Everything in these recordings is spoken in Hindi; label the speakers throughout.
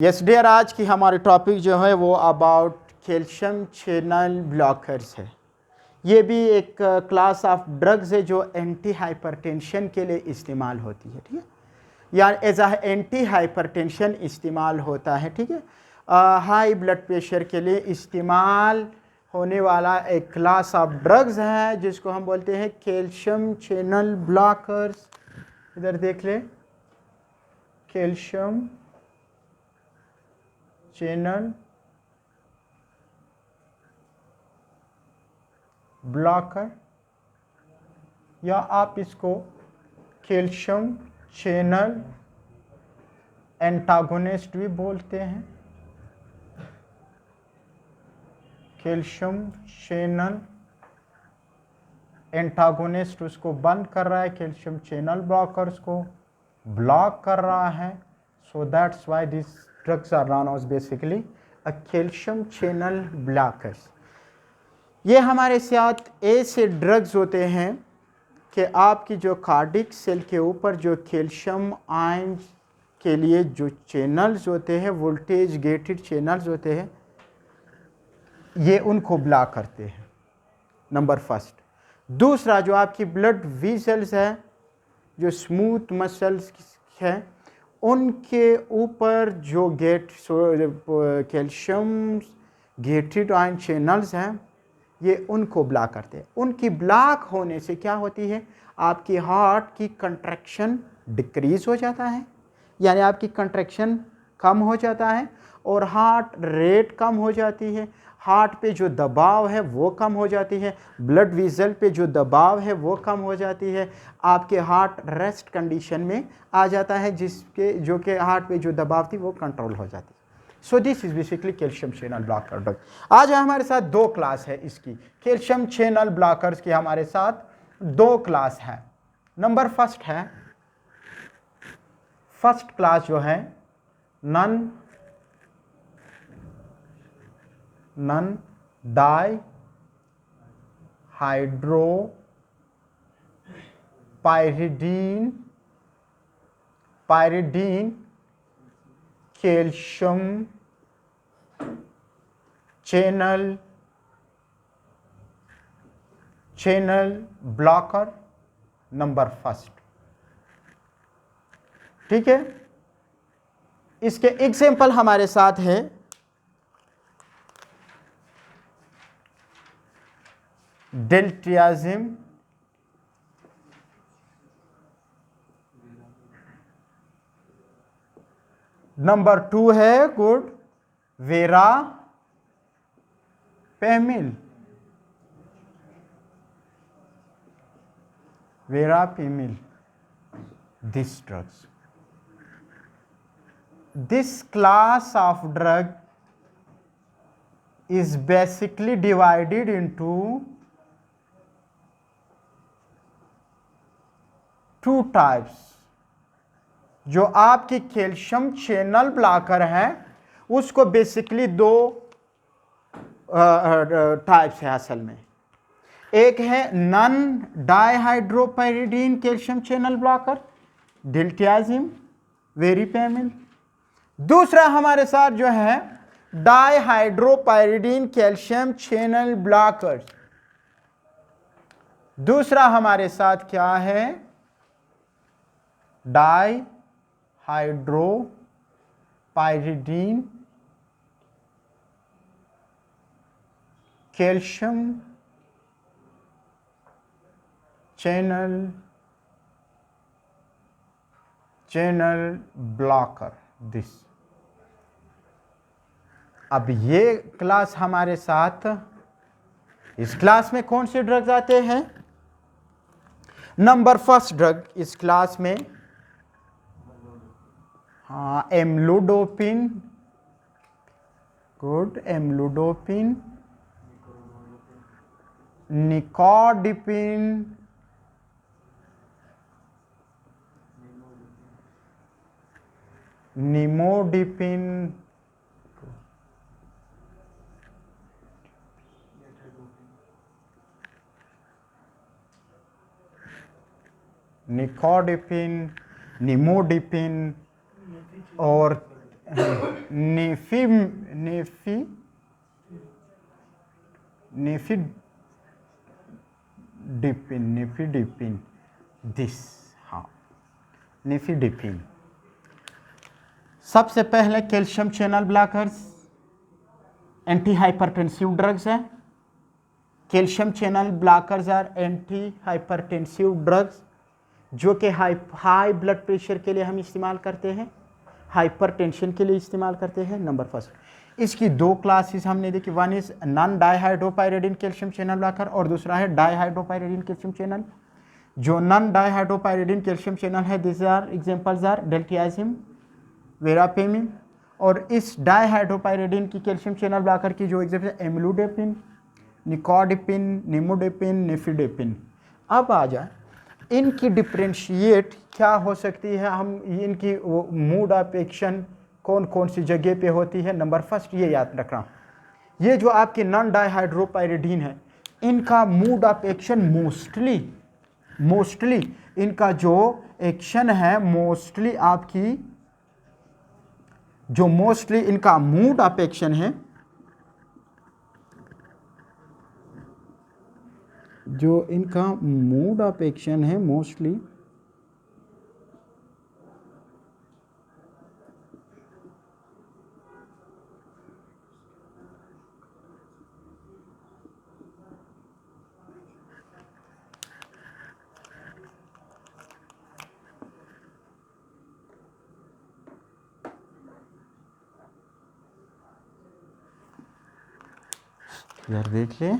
Speaker 1: यस डियर, आज की हमारी टॉपिक जो है वो अबाउट कैल्शियम चैनल ब्लॉकर्स है। ये भी एक क्लास ऑफ ड्रग्स है जो एंटी हाइपरटेंशन के लिए इस्तेमाल होती है। ठीक है, या एज अ एंटी हाइपरटेंशन इस्तेमाल होता है। ठीक है, हाई ब्लड प्रेशर के लिए इस्तेमाल होने वाला एक क्लास ऑफ ड्रग्स है जिसको हम बोलते हैं कैल्शियम चैनल ब्लॉकर्स। इधर देख ले, कैल्शियम चैनल ब्लॉकर, या आप इसको कैल्शियम चैनल एंटागोनिस्ट भी बोलते हैं। कैल्शियम चैनल एंटागोनिस्ट उसको बंद कर रहा है, कैल्शियम चैनल ब्लॉकर्स को ब्लॉक कर रहा है। So that's why this drugs are known as basically a calcium channel blockers. ये हमारे साथ ऐसे ड्रग्स होते हैं कि आपकी जो कार्डिक सेल के ऊपर जो कैल्शियम आयन के लिए जो चैनल्स होते हैं, वोल्टेज गेटेड चैनल्स होते हैं, ये उनको ब्लॉक करते हैं, नंबर फर्स्ट। दूसरा, जो आपकी ब्लड वेसल्स है, जो स्मूथ मसल्स हैं, उनके ऊपर जो कैल्शियम गेटेड आयन चैनल्स हैं, ये उनको ब्लॉक करते हैं। उनकी ब्लॉक होने से क्या होती है, आपकी हार्ट की कंट्रैक्शन डिक्रीज हो जाता है, यानी आपकी कंट्रैक्शन कम हो जाता है और हार्ट रेट कम हो जाती है। हार्ट पे जो दबाव है वो कम हो जाती है, ब्लड वेसल पे जो दबाव है वो कम हो जाती है। आपके हार्ट रेस्ट कंडीशन में आ जाता है, जो कि हार्ट पे जो दबाव थी वो कंट्रोल हो जाती है। So this is basically calcium channel blocker drug. आज हमारे साथ दो क्लास है इसकी, कैल्शियम चैनल ब्लॉकर्स की हमारे साथ दो क्लास है। नंबर फर्स्ट है, फर्स्ट क्लास जो है non dihydropyridine calcium channel blocker, number first. ठीक है, इसके एग्जाम्पल हमारे साथ है डेल्टियाजिम, नंबर टू है good verapamil, this drugs. This class of drug is basically divided into two types. जो आपकी कैल्शियम चैनल ब्लॉकर है उसको बेसिकली दो टाइप्स है असल में। एक है नन डाइहाइड्रोपायरिडीन कैल्शियम चैनल ब्लॉकर, डिल्टियाजिम, वेरिपेमिल। दूसरा हमारे साथ जो है डाइहाइड्रोपायरिडीन कैल्शियम चैनल ब्लॉकर। दूसरा हमारे साथ क्या है, डाइहाइड्रोपायरिडीन कैल्शियम चैनल ब्लॉकर दिस। अब ये क्लास हमारे साथ, इस क्लास में कौन से ड्रग्स आते हैं? नंबर फर्स्ट ड्रग इस क्लास में एम्लोडोपिन, गुड, एम्लोडोपिन, निकोडिपिन, निमोडिपिन, निकोडिपिन, निमोडिपिन और नेफी नेफी नेफिडिपिन दिस, हाँ नेफिडिपिन। सबसे पहले calcium channel blockers antihypertensive drugs हैं। Calcium channel blockers are antihypertensive drugs जो कि हाई ब्लड प्रेशर के लिए हम इस्तेमाल करते हैं, हाइपरटेंशन के लिए इस्तेमाल करते हैं। नंबर फर्स्ट, इसकी दो क्लासेस हमने देखी, one is non dihydropyridine calcium channel blocker और दूसरा है डाइहाइड्रोपायरिडिन कैल्शियम चैनल। जो नॉन डाइहाइड्रोपायरिडिन कैल्शियम चैनल है, this are examples are diltiazem, verapamil. और इस डाइहाइड्रोपायरिडिन की कैल्शियम चैनल ब्लॉकर की जो एग्जांपल है एम्लोडेपिन, निकोडेपिन, निमोडेपिन, नेफिडेपिन। अब आ जाए इनकी डिफ्रेंशिएट क्या हो सकती है, हम इनकी मूड ऑफ एक्शन कौन कौन सी जगह पे होती है। नंबर फर्स्ट ये याद रखना, ये जो आपके नॉन डाइहाइड्रोपायरिडिन है इनका मूड ऑफ एक्शन मोस्टली इनका जो एक्शन है मोस्टली आपकी जो मोस्टली इनका मूड ऑफ एक्शन है, जो इनका मूड ऑफ एक्शन है मोस्टली इधर देख ले,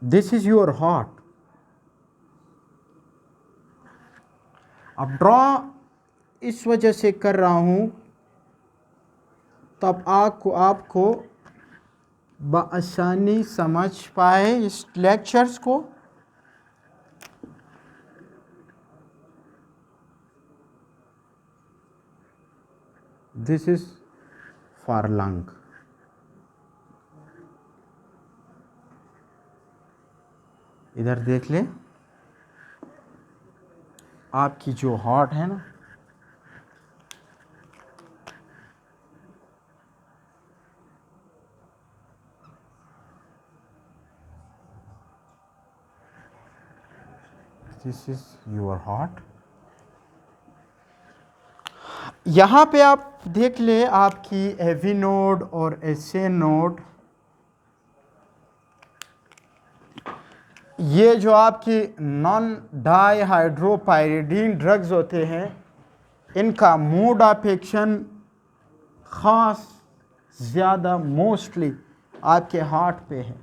Speaker 1: दिस इज योर हार्ट। अब ड्रॉ इस वजह से कर रहा हूं तब आपको बआसानी समझ पाए इस लेक्चर्स को। This is for lung. इधर देख ले, आपकी जो हार्ट है ना, दिस इज योर हार्ट। यहाँ पे आप देख ले आपकी एवी नोड और एसए नोड, ये जो आपकी नॉन डाइहाइड्रोपायरिडिन ड्रग्स होते हैं इनका मूड ऑफ एक्शन ख़ास ज़्यादा मोस्टली आपके हार्ट पे है,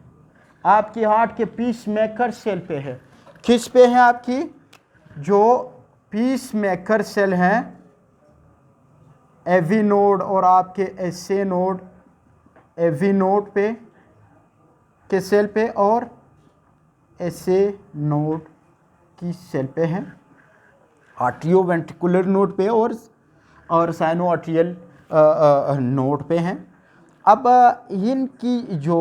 Speaker 1: आपकी हार्ट के पीस मेकर सेल पे है। किस पे है? आपकी जो पीस मेकर सेल हैं एवी नोड और आपके एसए नोड, एवी नोड पे के सेल पे और एसए नोड की सेल पे हैं, आर्टियो वेंट्रिकुलर नोड पे और साइनो आर्टियल नोड पे हैं। अब इनकी जो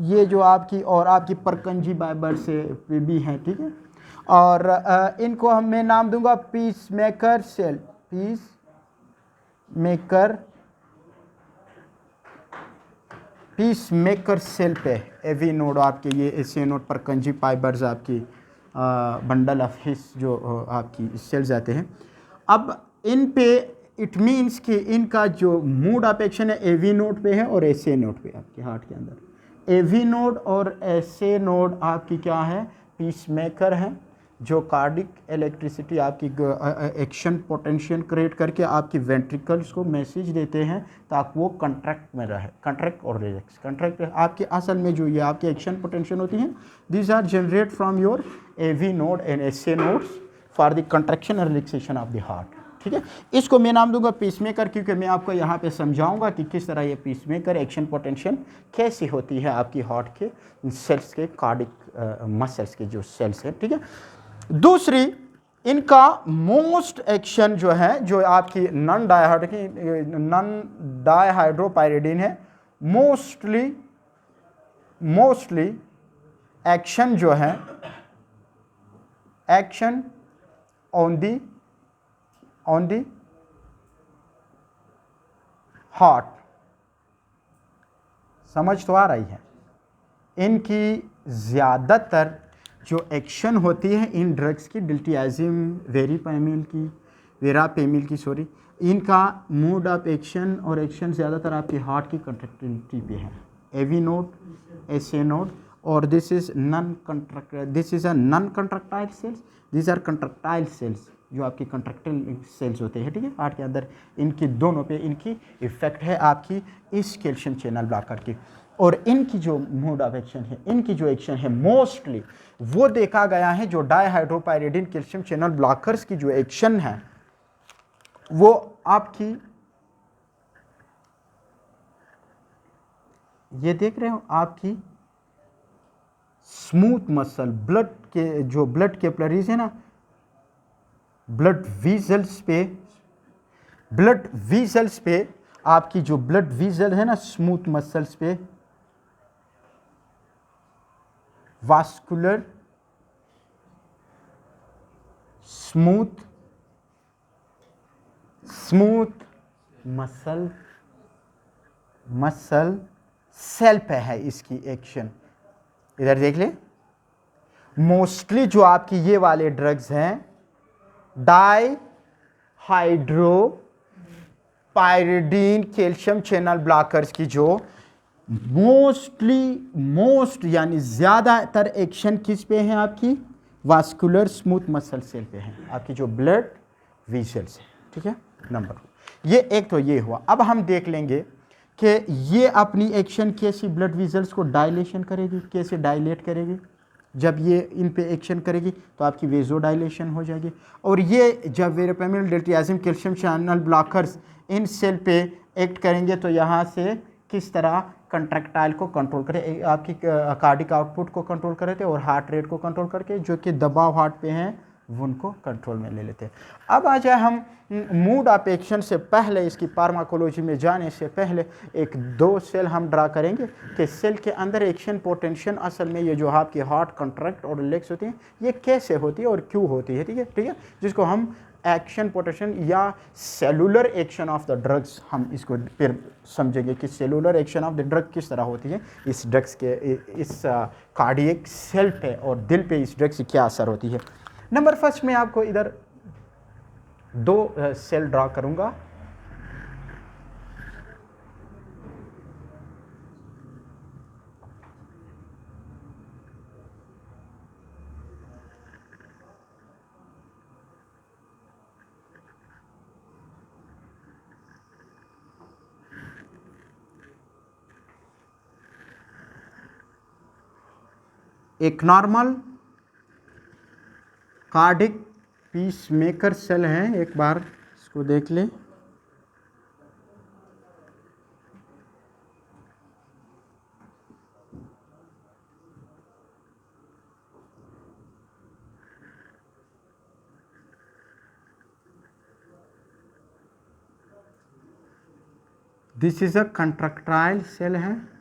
Speaker 1: ये जो आपकी और आपकी परकंजी बाइबर से भी हैं, ठीक है। और इनको मैं नाम दूंगा pace maker cell, pace maker cell पे एवी नोड आपके, ये एसए नोड परकंजी फाइबर्स आपकी बंडल ऑफ हिस जो आपकी सेल्स आते हैं। अब इन पे इट मीन्स कि इनका जो मूड ऑफ एक्शन है एवी नोड पे है और एसए नोड पे आपके हार्ट के अंदर। एवी नोड और एसए नोड आपकी क्या है? पीस मेकर है जो कार्डिक इलेक्ट्रिसिटी आपकी एक्शन पोटेंशियल क्रिएट करके आपकी वेंट्रिकल्स को मैसेज देते हैं ताकि वो कंट्रैक्ट में रहे, कंट्रैक्ट और रिलैक्स। कंट्रैक्ट आपकी असल में जो ये आपकी एक्शन पोटेंशियल होती हैं, these are generate from your AV node and SA nodes for the contraction और रिलैक्सेशन ऑफ द हार्ट। ठीक है। इसको मैं नाम दूंगा पीसमेकर, क्योंकि मैं आपको यहाँ पे समझाऊंगा कि किस तरह ये पीसमेकर एक्शन पोटेंशियल कैसी होती है आपकी हार्ट के सेल्स के, कार्डिक मसल्स के जो सेल्स हैं, ठीक है। दूसरी, इनका मोस्ट एक्शन जो है, जो आपकी नॉन डायहाइड्रोपायरिडीन है, मोस्टली एक्शन जो है, एक्शन ऑन दी हार्ट, समझ तो आ रही है। इनकी ज़्यादातर जो एक्शन होती है इन ड्रग्स की, डिल्टियाजिम, वेरापेमिल की सॉरी, इनका मोड ऑफ एक्शन और एक्शन ज़्यादातर आपकी हार्ट की कंट्रैक्टिलिटी पे है। एवी नोड, एसए नोड, और this is a non contractile cells, this are contractile cells, जो आपकी कंट्रैक्टाइल सेल्स होते हैं, ठीक है, हार्ट के अंदर। इनकी दोनों पे इनकी इफेक्ट है आपकी इस कैल्शियम चैनल ब्लॉकर की। और इनकी जो मोड ऑफ एक्शन है, इनकी जो एक्शन है मोस्टली वो देखा गया है, जो डायहाइड्रोपायरिडीन कैल्शियम चैनल ब्लॉकर्स की जो एक्शन है वो आपकी, ये देख रहे हो, आपकी स्मूथ मसल, ब्लड के जो ब्लड कैपिलरीज है ना, ब्लड वीजल्स पे आपकी जो ब्लड वीजल है ना, स्मूथ मसल्स पे वास्कुलर स्मूथ मसल सेल पे है इसकी एक्शन। इधर देख ले, मोस्टली जो आपकी ये वाले ड्रग्स हैं, डायहाइड्रोपायरिडीन कैल्शियम चैनल ब्लॉकर्स की जो मोस्ट यानी ज़्यादातर एक्शन किस पे है आपकी, वास्कुलर स्मूथ मसल सेल पे है, आपकी जो ब्लड वीजल्स है, ठीक है। नंबर ये एक तो ये हुआ। अब हम देख लेंगे कि ये अपनी एक्शन कैसी ब्लड वीजल्स को डायलेशन करेगी, कैसे डायलेट करेगी। जब ये इन पे एक्शन करेगी तो आपकी वेजो डायलेशन हो जाएगी। और ये जब वेरापेमिल, डिल्टियाजिम, कैल्शियम चैनल ब्लॉकर्स इन सेल पे एक्ट करेंगे तो यहाँ से किस तरह कंट्रैक्टाइल को कंट्रोल करें, आपकी कार्डिक आउटपुट को कंट्रोल करे थे, और हार्ट रेट को कंट्रोल करके जो कि दबाव हार्ट पे हैं वो उनको कंट्रोल में ले लेते हैं। अब आ जाए हम मूड ऑफ एक्शन से पहले, इसकी फार्माकोलॉजी में जाने से पहले एक दो सेल हम ड्रा करेंगे कि सेल के अंदर एक्शन पोटेंशियल असल में ये जो आपकी हार्ट कंट्रैक्ट और रिलैक्स होती हैं ये कैसे होती है और क्यों होती है, ठीक है, ठीक है, जिसको हम एक्शन पोटेंशियल या cellular action of the drugs, हम इसको फिर समझेंगे कि cellular action of the drug किस तरह होती है इस ड्रग्स के, इस कार्डियक सेल पे और दिल पे इस ड्रग से क्या असर होती है। नंबर फर्स्ट में आपको इधर दो सेल ड्रा करूंगा। एक normal cardiac peace maker cell है, एक बार इसको देख लें। This is a contractile cell है,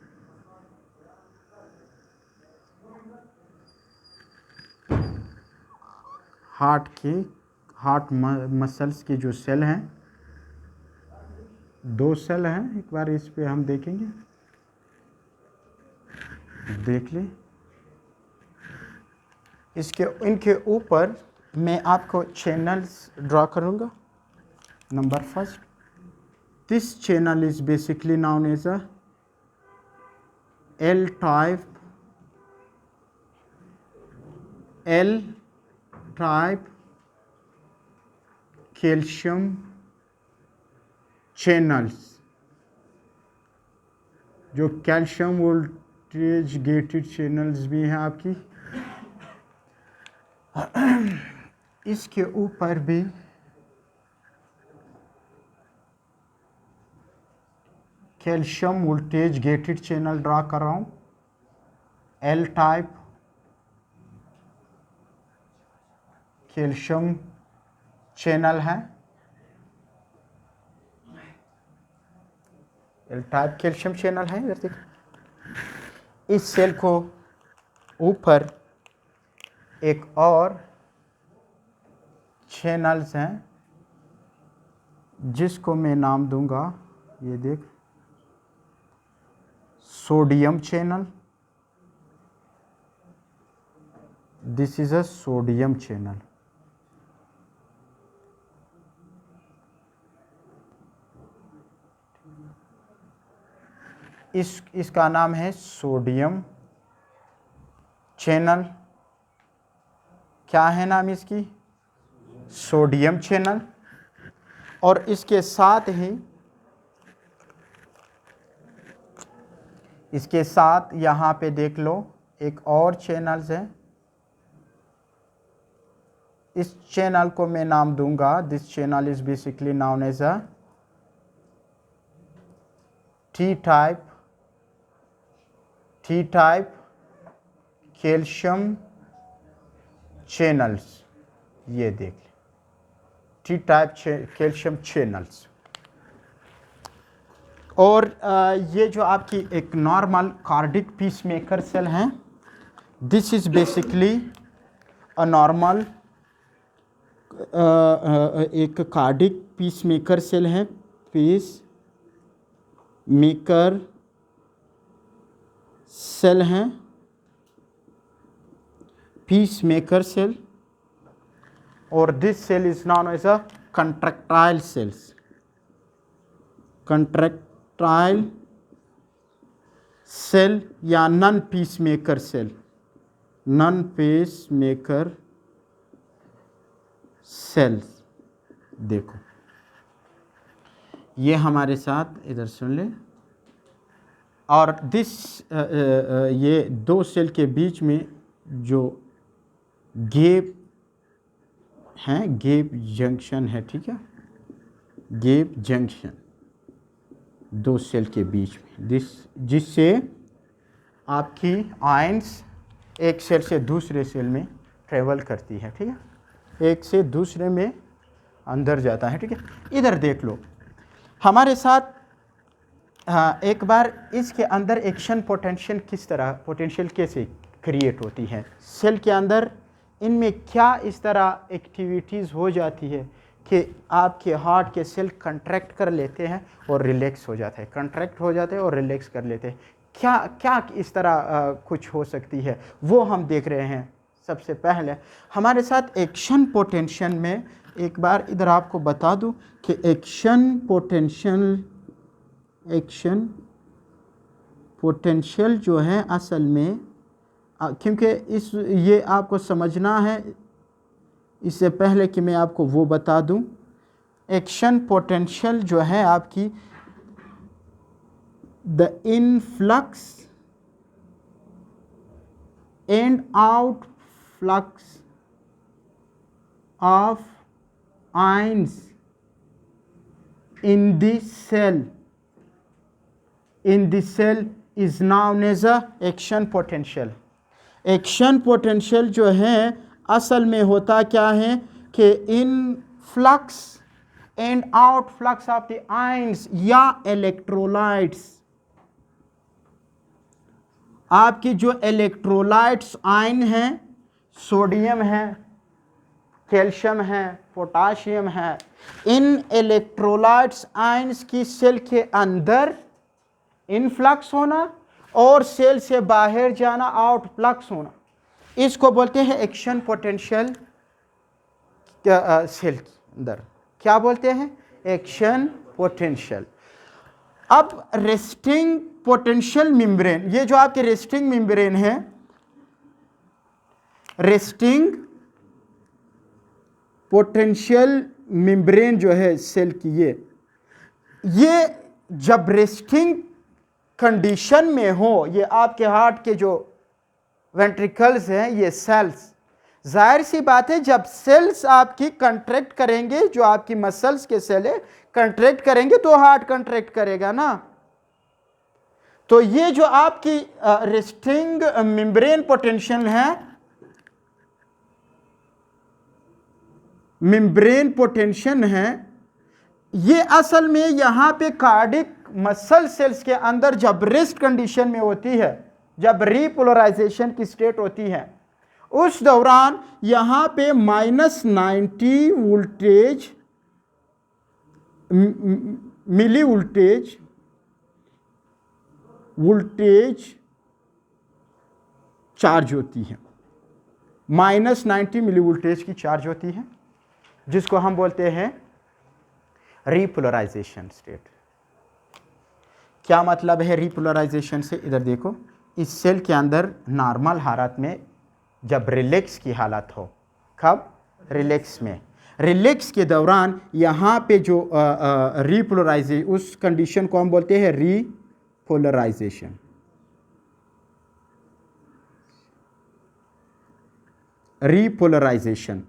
Speaker 1: हार्ट मसल्स की जो सेल हैं, दो सेल हैं, एक बार इस पे हम देखेंगे, देख लें। इनके ऊपर मैं आपको चैनल्स ड्रा करूंगा। Number first, this channel is basically known as a L type calcium channels, जो कैल्शियम वोल्टेज गेटेड चैनल्स भी हैं आपकी। इसके ऊपर भी calcium voltage gated channel draw कर रहा हूँ, एल टाइप कैल्शियम चैनल है, एल टाइप कैल्शियम चैनल है। इधर देखो, इस सेल को ऊपर एक और चैनल्स हैं जिसको मैं नाम दूंगा, ये देख, sodium channel. This is a sodium channel. इसका नाम है सोडियम चैनल। क्या है नाम इसकी? Sodium channel. और इसके साथ यहाँ पे देख लो एक और चैनल्स है। इस चैनल को मैं नाम दूंगा, this channel is basically known as a T type calcium channels. ये देख लें, टी टाइप कैल्शियम चैनल्स। और ये जो आपकी एक normal cardiac peace maker cell है, this is basically a normal एक कार्डिक पीस मेकर सेल है, पीस मेकर सेल हैं, पीस मेकर सेल। और this cell is non as a contractile cells, contractile cell या non peace maker cell, non pacemaker cells. देखो ये हमारे साथ इधर सुन ले। और दिस ये दो सेल के बीच में जो गैप हैं, गैप जंक्शन है, ठीक है, गैप जंक्शन दो सेल के बीच में, जिससे आपकी आयंस एक सेल से दूसरे सेल में ट्रेवल करती है, ठीक है, एक से दूसरे में अंदर जाता है, ठीक है। इधर देख लो हमारे साथ। हाँ, एक बार इसके अंदर एक्शन पोटेंशियल किस तरह, पोटेंशियल कैसे क्रिएट होती है सेल के अंदर, इनमें क्या इस तरह एक्टिविटीज़ हो जाती है कि आपके हार्ट के सेल कंट्रैक्ट कर लेते हैं और रिलैक्स हो जाते हैं, कंट्रैक्ट हो जाते हैं और रिलैक्स कर लेते हैं। क्या क्या इस तरह कुछ हो सकती है, वो हम देख रहे हैं। सबसे पहले हमारे साथ एक्शन पोटेंशियल में, एक बार इधर आपको बता दूं कि एक्शन पोटेंशियल जो है असल में, क्योंकि ये आपको समझना है, इससे पहले कि मैं आपको वो बता दूं, एक्शन पोटेंशियल जो है आपकी the influx and outflux of ions in the cell is known as a action potential। Action potential जो है असल में होता क्या है कि influx and outflux of the ions या इलेक्ट्रोलाइट्स, आपकी जो इलेक्ट्रोलाइट्स आयन हैं, सोडियम है, कैल्शियम है, पोटाशियम है, इन इलेक्ट्रोलाइट्स आयंस की सेल के अंदर इनफ्लक्स होना और सेल से बाहर जाना, आउटफ्लक्स होना, इसको बोलते हैं एक्शन पोटेंशियल। सेल के अंदर क्या बोलते हैं? Action potential. अब रेस्टिंग पोटेंशियल मेम्ब्रेन, ये जो आपके रेस्टिंग मेम्ब्रेन है, रेस्टिंग पोटेंशियल मेम्ब्रेन जो है सेल की, ये जब रेस्टिंग कंडीशन में हो, ये आपके हार्ट के जो वेंट्रिकल्स हैं, ये सेल्स, जाहिर सी बात है जब सेल्स आपकी कंट्रैक्ट करेंगे, जो आपकी मसल्स के सेल है कंट्रैक्ट करेंगे तो हार्ट कंट्रैक्ट करेगा ना। तो ये जो आपकी रेस्टिंग मेम्ब्रेन पोटेंशियल है, मेम्ब्रेन पोटेंशियल है, ये असल में यहाँ पे कार्डिक मसल सेल्स के अंदर जब रेस्ट कंडीशन में होती है, जब रीपोलराइजेशन की स्टेट होती है, उस दौरान यहाँ पे -90 वोल्टेज मिली वोल्टेज चार्ज होती है, -90 मिली वोल्टेज की चार्ज होती है, जिसको हम बोलते हैं रीपोलराइजेशन स्टेट। क्या मतलब है रीपोलराइजेशन से? इधर देखो, इस सेल के अंदर नॉर्मल हालत में जब रिलैक्स की हालत हो, कब? रिलैक्स में, रिलैक्स के दौरान यहाँ पे जो रीपोलराइजेशन, उस कंडीशन को हम बोलते हैं रीपोलराइजेशन। रीपोलराइजेशन,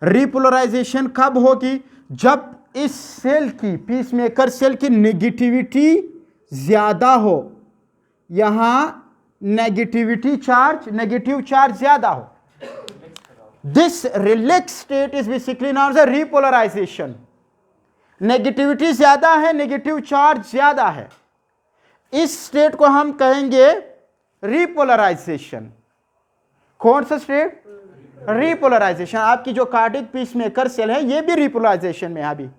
Speaker 1: रीपोलराइजेशन कब होगी? जब इस सेल की, पीसमेकर सेल की नेगेटिविटी ज्यादा हो, यहां नेगेटिविटी चार्ज, नेगेटिव चार्ज ज्यादा हो। This relax state is basically known as repolarisation. Negativity ज्यादा है, नेगेटिव चार्ज ज्यादा है, इस स्टेट को हम कहेंगे रीपोलराइजेशन। कौन सा स्टेट? रीपोलराइजेशन। आपकी जो कार्डिक पीसमेकर सेल है, ये भी रीपोलराइजेशन में है, अभी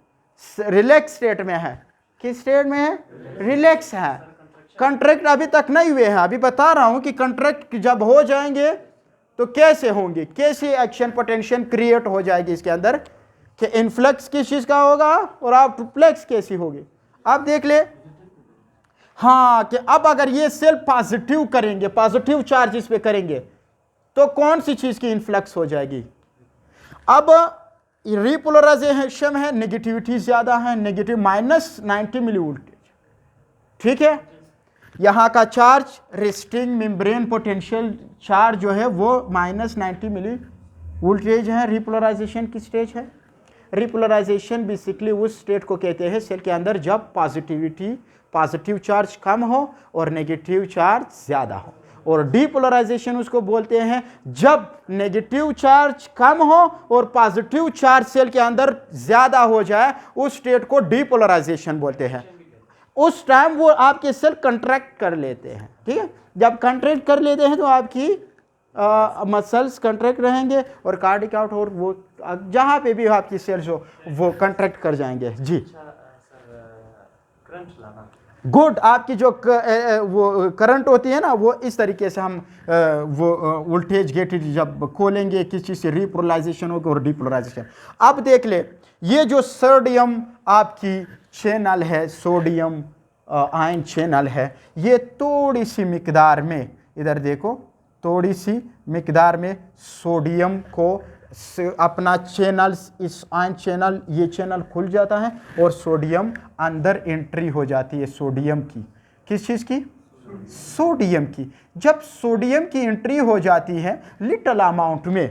Speaker 1: रिलैक्स स्टेट में है। किस स्टेट में है? रिलैक्स है। कंट्रैक्ट अभी तक नहीं हुए हैं, अभी बता रहा हूं कि कंट्रैक्ट जब हो जाएंगे तो कैसे होंगे, कैसे एक्शन पोटेंशियल क्रिएट हो जाएगी इसके अंदर, कि इनफ्लक्स किस चीज का होगा और आउटफ्लक्स कैसी होगी। अब देख ले, हाँ, कि अब अगर ये सेल पॉजिटिव करेंगे, पॉजिटिव चार्ज इस पे करेंगे, तो कौन सी चीज की इनफ्लक्स हो जाएगी? अब रीपोलराइजेशन है, नेगेटिविटी ज्यादा है, नेगेटिव -90 मिली वोल्टेज, ठीक है। यहां का charge, resting membrane potential charge जो है वो -90 मिली वोल्टेज है, रीपोलराइजेशन की स्टेज है। रीपोलराइजेशन बेसिकली उस स्टेट को कहते हैं सेल के अंदर जब पॉजिटिव चार्ज कम हो और नेगेटिव चार्ज ज्यादा हो, और डीपोलराइजेशन उसको बोलते हैं जब नेगेटिव चार्ज कम हो और पॉजिटिव चार्ज सेल के अंदर ज्यादा हो जाए, उस स्टेट को डीपोलराइजेशन बोलते हैं। उस टाइम वो आपके सेल कंट्रैक्ट कर लेते हैं, ठीक है। जब कंट्रैक्ट कर लेते हैं तो आपकी मसल्स कंट्रैक्ट रहेंगे और कार्डिक आउट, और वो जहां पे भी आपकी सेल्स हो वो कंट्रैक्ट कर जाएंगे। जी गुड। आपकी जो वो करंट होती है ना, वो इस तरीके से हम वो वोल्टेज गेट जब खोलेंगे, किस चीज़ से रीपोलराइजेशन होगा और डीपोलराइजेशन। अब देख ले, ये जो सोडियम आपकी चैनल है, सोडियम आयन चैनल है, ये थोड़ी सी मिकदार में, इधर देखो, थोड़ी सी मिकदार में सोडियम को अपना चैनल, इस आयन चैनल, ये चैनल खुल जाता है और सोडियम अंदर एंट्री हो जाती है। सोडियम की, किस चीज़ की? सोडियम की। जब सोडियम की एंट्री हो जाती है लिटिल अमाउंट में,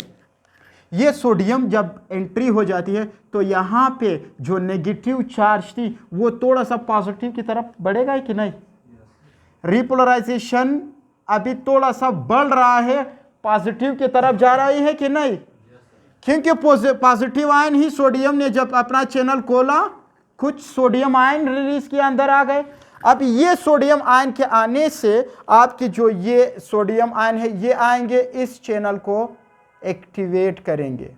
Speaker 1: ये सोडियम जब एंट्री हो जाती है तो यहाँ पे जो नेगेटिव चार्ज थी वो थोड़ा सा पॉजिटिव की तरफ बढ़ेगा कि नहीं? रीपोलराइजेशन अभी थोड़ा सा बढ़ रहा है, पॉजिटिव की तरफ जा रही है कि नहीं? क्योंकि पॉजिटिव आयन ही, सोडियम ने जब अपना चैनल खोला, कुछ सोडियम आयन रिलीज के अंदर आ गए। अब ये सोडियम आयन के आने से आपकी जो ये सोडियम आयन है, ये आएंगे, इस चैनल को एक्टिवेट करेंगे।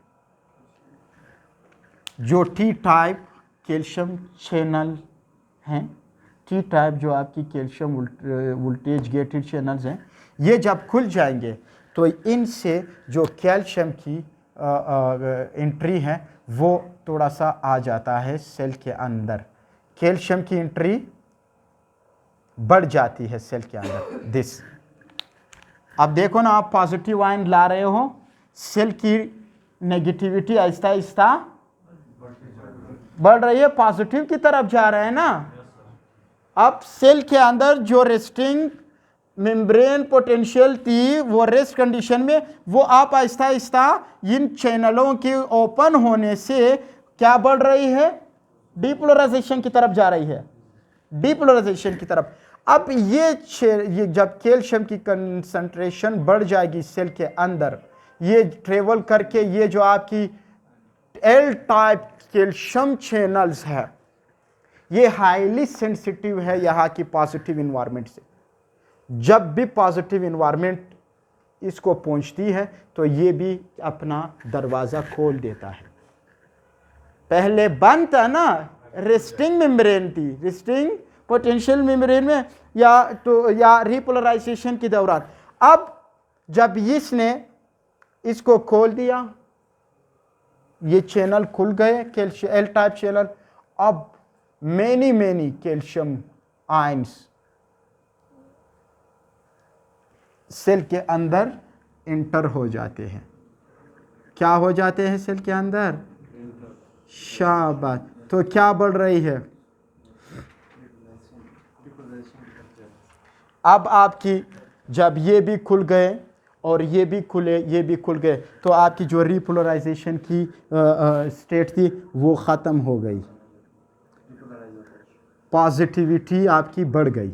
Speaker 1: जो टी टाइप कैल्शियम चैनल हैं, टी टाइप जो आपकी कैल्शियम वोल्टेज गेटेड चैनल्स हैं, ये जब खुल जाएंगे तो इनसे जो कैल्शियम की एंट्री है वो थोड़ा सा आ जाता है सेल के अंदर। कैल्शियम की एंट्री बढ़ जाती है सेल के अंदर। दिस, अब देखो ना, आप पॉजिटिव आयन ला रहे हो, सेल की नेगेटिविटी आहिस्ता आहिस्ता बढ़ रही है, पॉजिटिव की तरफ जा रहे हैं ना। अब सेल के अंदर जो रेस्टिंग मेम्ब्रेन पोटेंशियल थी, वो रेस्ट कंडीशन में, वो आप आहिस्ता आहिस्ता इन चैनलों के ओपन होने से क्या बढ़ रही है? डीपोलराइजेशन की तरफ जा रही है, डीपोलराइजेशन की तरफ। अब ये जब कैल्शियम की कंसंट्रेशन बढ़ जाएगी सेल के अंदर, ये ट्रेवल करके ये जो आपकी एल टाइप कैल्शियम चैनल्स है, ये हाईली सेंसिटिव है यहाँ की पॉजिटिव इन्वायरमेंट से। जब भी पॉजिटिव इन्वायरमेंट इसको पहुंचती है तो ये भी अपना दरवाज़ा खोल देता है। पहले बंद था ना, रेस्टिंग मेम्ब्रेन थी, रेस्टिंग पोटेंशियल मेम्ब्रेन में या रिपोलराइजेशन के दौरान। अब जब इसने इसको खोल दिया, ये चैनल खुल गए, कैल्शियम एल टाइप चैनल। अब मेनी कैल्शियम आयंस सेल के अंदर इंटर हो जाते हैं। क्या हो जाते हैं सेल के अंदर? शाबाश। तो क्या बढ़ रही है? अब आपकी जब ये भी खुल गए और ये भी खुले, ये भी खुल गए, तो आपकी जो रिपोलराइजेशन की स्टेट थी वो ख़त्म हो गई, पॉजिटिविटी आपकी बढ़ गई।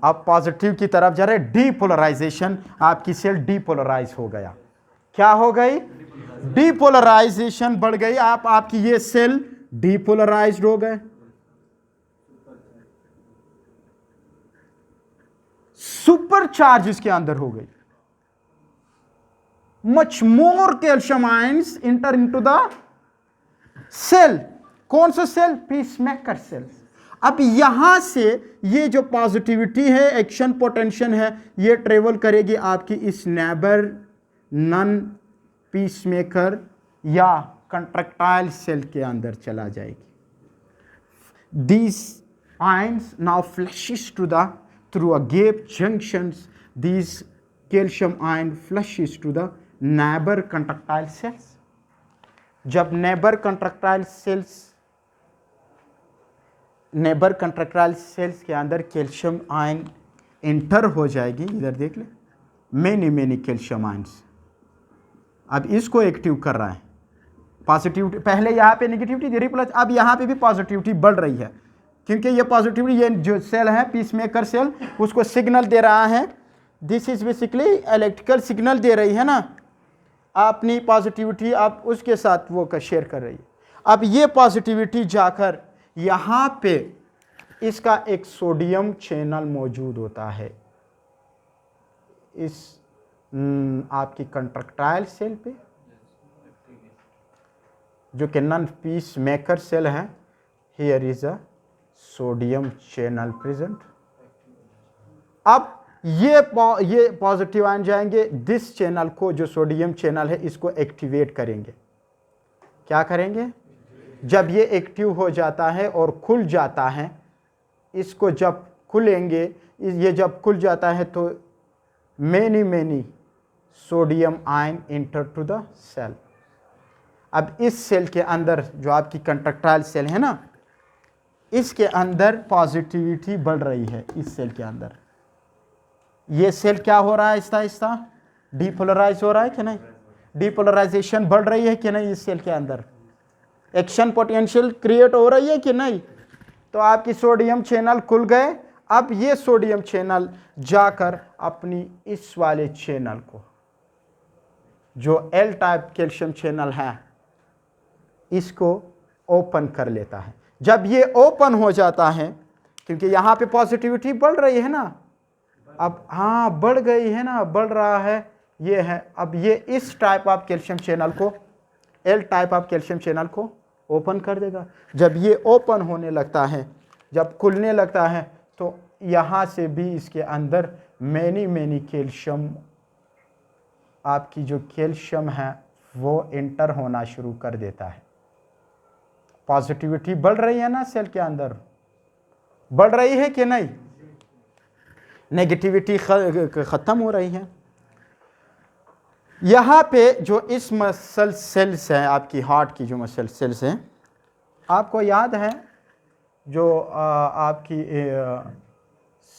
Speaker 1: अब पॉजिटिव की तरफ जा रहे, डीपोलराइजेशन, आपकी सेल डीपोलराइज हो गया। क्या हो गई? डीपोलराइजेशन बढ़ गई। आपकी ये सेल डीपोलराइज्ड हो गए, सुपर चार्ज इसके अंदर हो गई। Much more calcium ions enter into the cell. कौन सा सेल? Peacemaker cell. अब यहां से ये जो पॉजिटिविटी है, एक्शन पोटेंशियल है, ये ट्रेवल करेगी आपकी इस नेबर नन पीसमेकर या कंट्रैक्टाइल सेल के अंदर चला जाएगी। These ions now flushes through a gap junctions. These calcium ion flushes to the neighbor contractile cells. जब neighbor contractile cells के अंदर कैल्शियम आयन इंटर हो जाएगी, इधर देख ले, मेनी कैल्शियम आयंस अब इसको एक्टिव कर रहा है। पॉजिटिविटी पहले यहाँ पे नेगेटिविटी दे रही प्लस, अब यहाँ पे भी पॉजिटिविटी बढ़ रही है, क्योंकि ये पॉजिटिविटी, ये जो सेल है पीसमेकर सेल, उसको सिग्नल दे रहा है। This is basically electrical signal दे रही है ना, अपनी पॉजिटिविटी आप उसके साथ वो शेयर कर रही है। अब ये पॉजिटिविटी जाकर यहाँ पे इसका एक सोडियम चैनल मौजूद होता है इस आपकी कंट्रैक्टाइल सेल पे, जो कि नॉन पीस मेकर सेल है। Here is a sodium channel present. अब ये पॉजिटिव आयन जाएंगे, दिस चैनल को, जो सोडियम चैनल है, इसको एक्टिवेट करेंगे। क्या करेंगे? जब ये एक्टिव हो जाता है और खुल जाता है, इसको जब खुलेंगे, ये जब खुल जाता है तो many sodium ion enter to the cell. अब इस सेल के अंदर जो आपकी कंट्रैक्टाइल सेल है ना, इसके अंदर पॉजिटिविटी बढ़ रही है। इस सेल के अंदर ये सेल क्या हो रहा है? आहिस्ता डीपोलराइज हो रहा है कि नहीं? डीपोलराइजेशन बढ़ रही है कि नहीं? इस सेल के अंदर एक्शन पोटेंशियल क्रिएट हो रही है कि नहीं? तो आपकी सोडियम चैनल खुल गए। अब ये सोडियम चैनल जाकर अपनी इस वाले चैनल को, जो एल टाइप कैल्शियम चैनल है, इसको ओपन कर लेता है। जब ये ओपन हो जाता है, क्योंकि यहाँ पे पॉजिटिविटी बढ़ रही है ना, अब हाँ बढ़ गई है ना, बढ़ रहा है, ये है। अब ये इस टाइप ऑफ कैल्शियम चैनल को, L type of calcium channel को ओपन कर देगा। जब ये ओपन होने लगता है, जब खुलने लगता है, तो यहाँ से भी इसके अंदर मेनी कैल्शियम, आपकी जो कैल्शियम है वो एंटर होना शुरू कर देता है। पॉजिटिविटी बढ़ रही है ना सेल के अंदर, बढ़ रही है कि नहीं? नेगेटिविटी खत्म हो रही है। यहाँ पे जो इस मसल सेल्स हैं, आपकी हार्ट की जो मसल सेल्स हैं, आपको याद है जो आपकी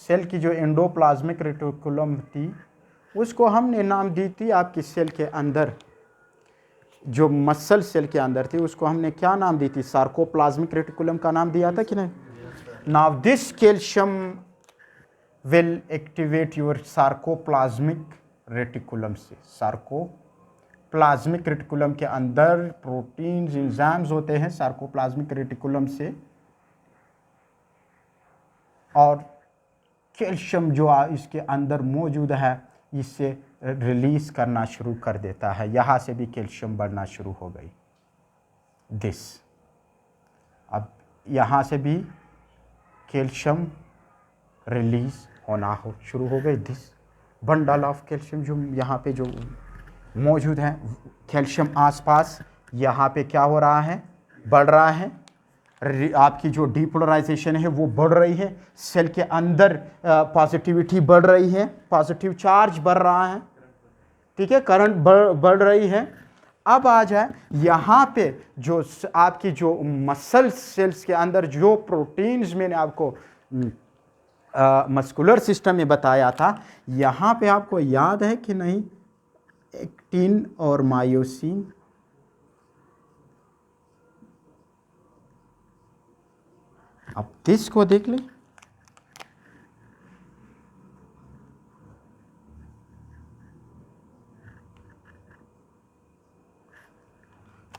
Speaker 1: सेल की जो एंडोप्लाज्मिक रेटिकुलम थी, उसको हमने नाम दी थी आपकी सेल के अंदर, जो मसल सेल के अंदर थी, उसको हमने क्या नाम दी थी? सार्कोप्लाज्मिक रेटिकुलम का नाम दिया था कि नहीं? Now this calcium will activate your sarcoplasmic reticulum से। सार्कोप्लाज्मिक रेटिकुलम के अंदर प्रोटीन्स एंजाइम्स होते हैं सार्कोप्लाज्मिक रेटिकुलम से, और कैल्शियम जो इसके अंदर मौजूद है इससे रिलीज करना शुरू कर देता है। यहाँ से भी कैल्शियम बढ़ना शुरू हो गई दिस। अब यहाँ से भी कैल्शियम रिलीज होना शुरू हो गई दिस। बंडल ऑफ कैल्शियम जो यहाँ पे जो मौजूद है, कैल्शियम आसपास यहाँ पे क्या हो रहा है, बढ़ रहा है। आपकी जो डीपोलराइजेशन है वो बढ़ रही है, सेल के अंदर पॉजिटिविटी बढ़ रही है, पॉजिटिव चार्ज बढ़ रहा है, ठीक है, करंट बढ़ रही है। अब आ जाए यहाँ पे जो आपकी जो मसल सेल्स के अंदर जो प्रोटीन्स मैंने आपको मस्कुलर सिस्टम में बताया था, यहाँ पे आपको याद है कि नहीं, एक्टिन और मायोसिन। अब दिस को देख ले,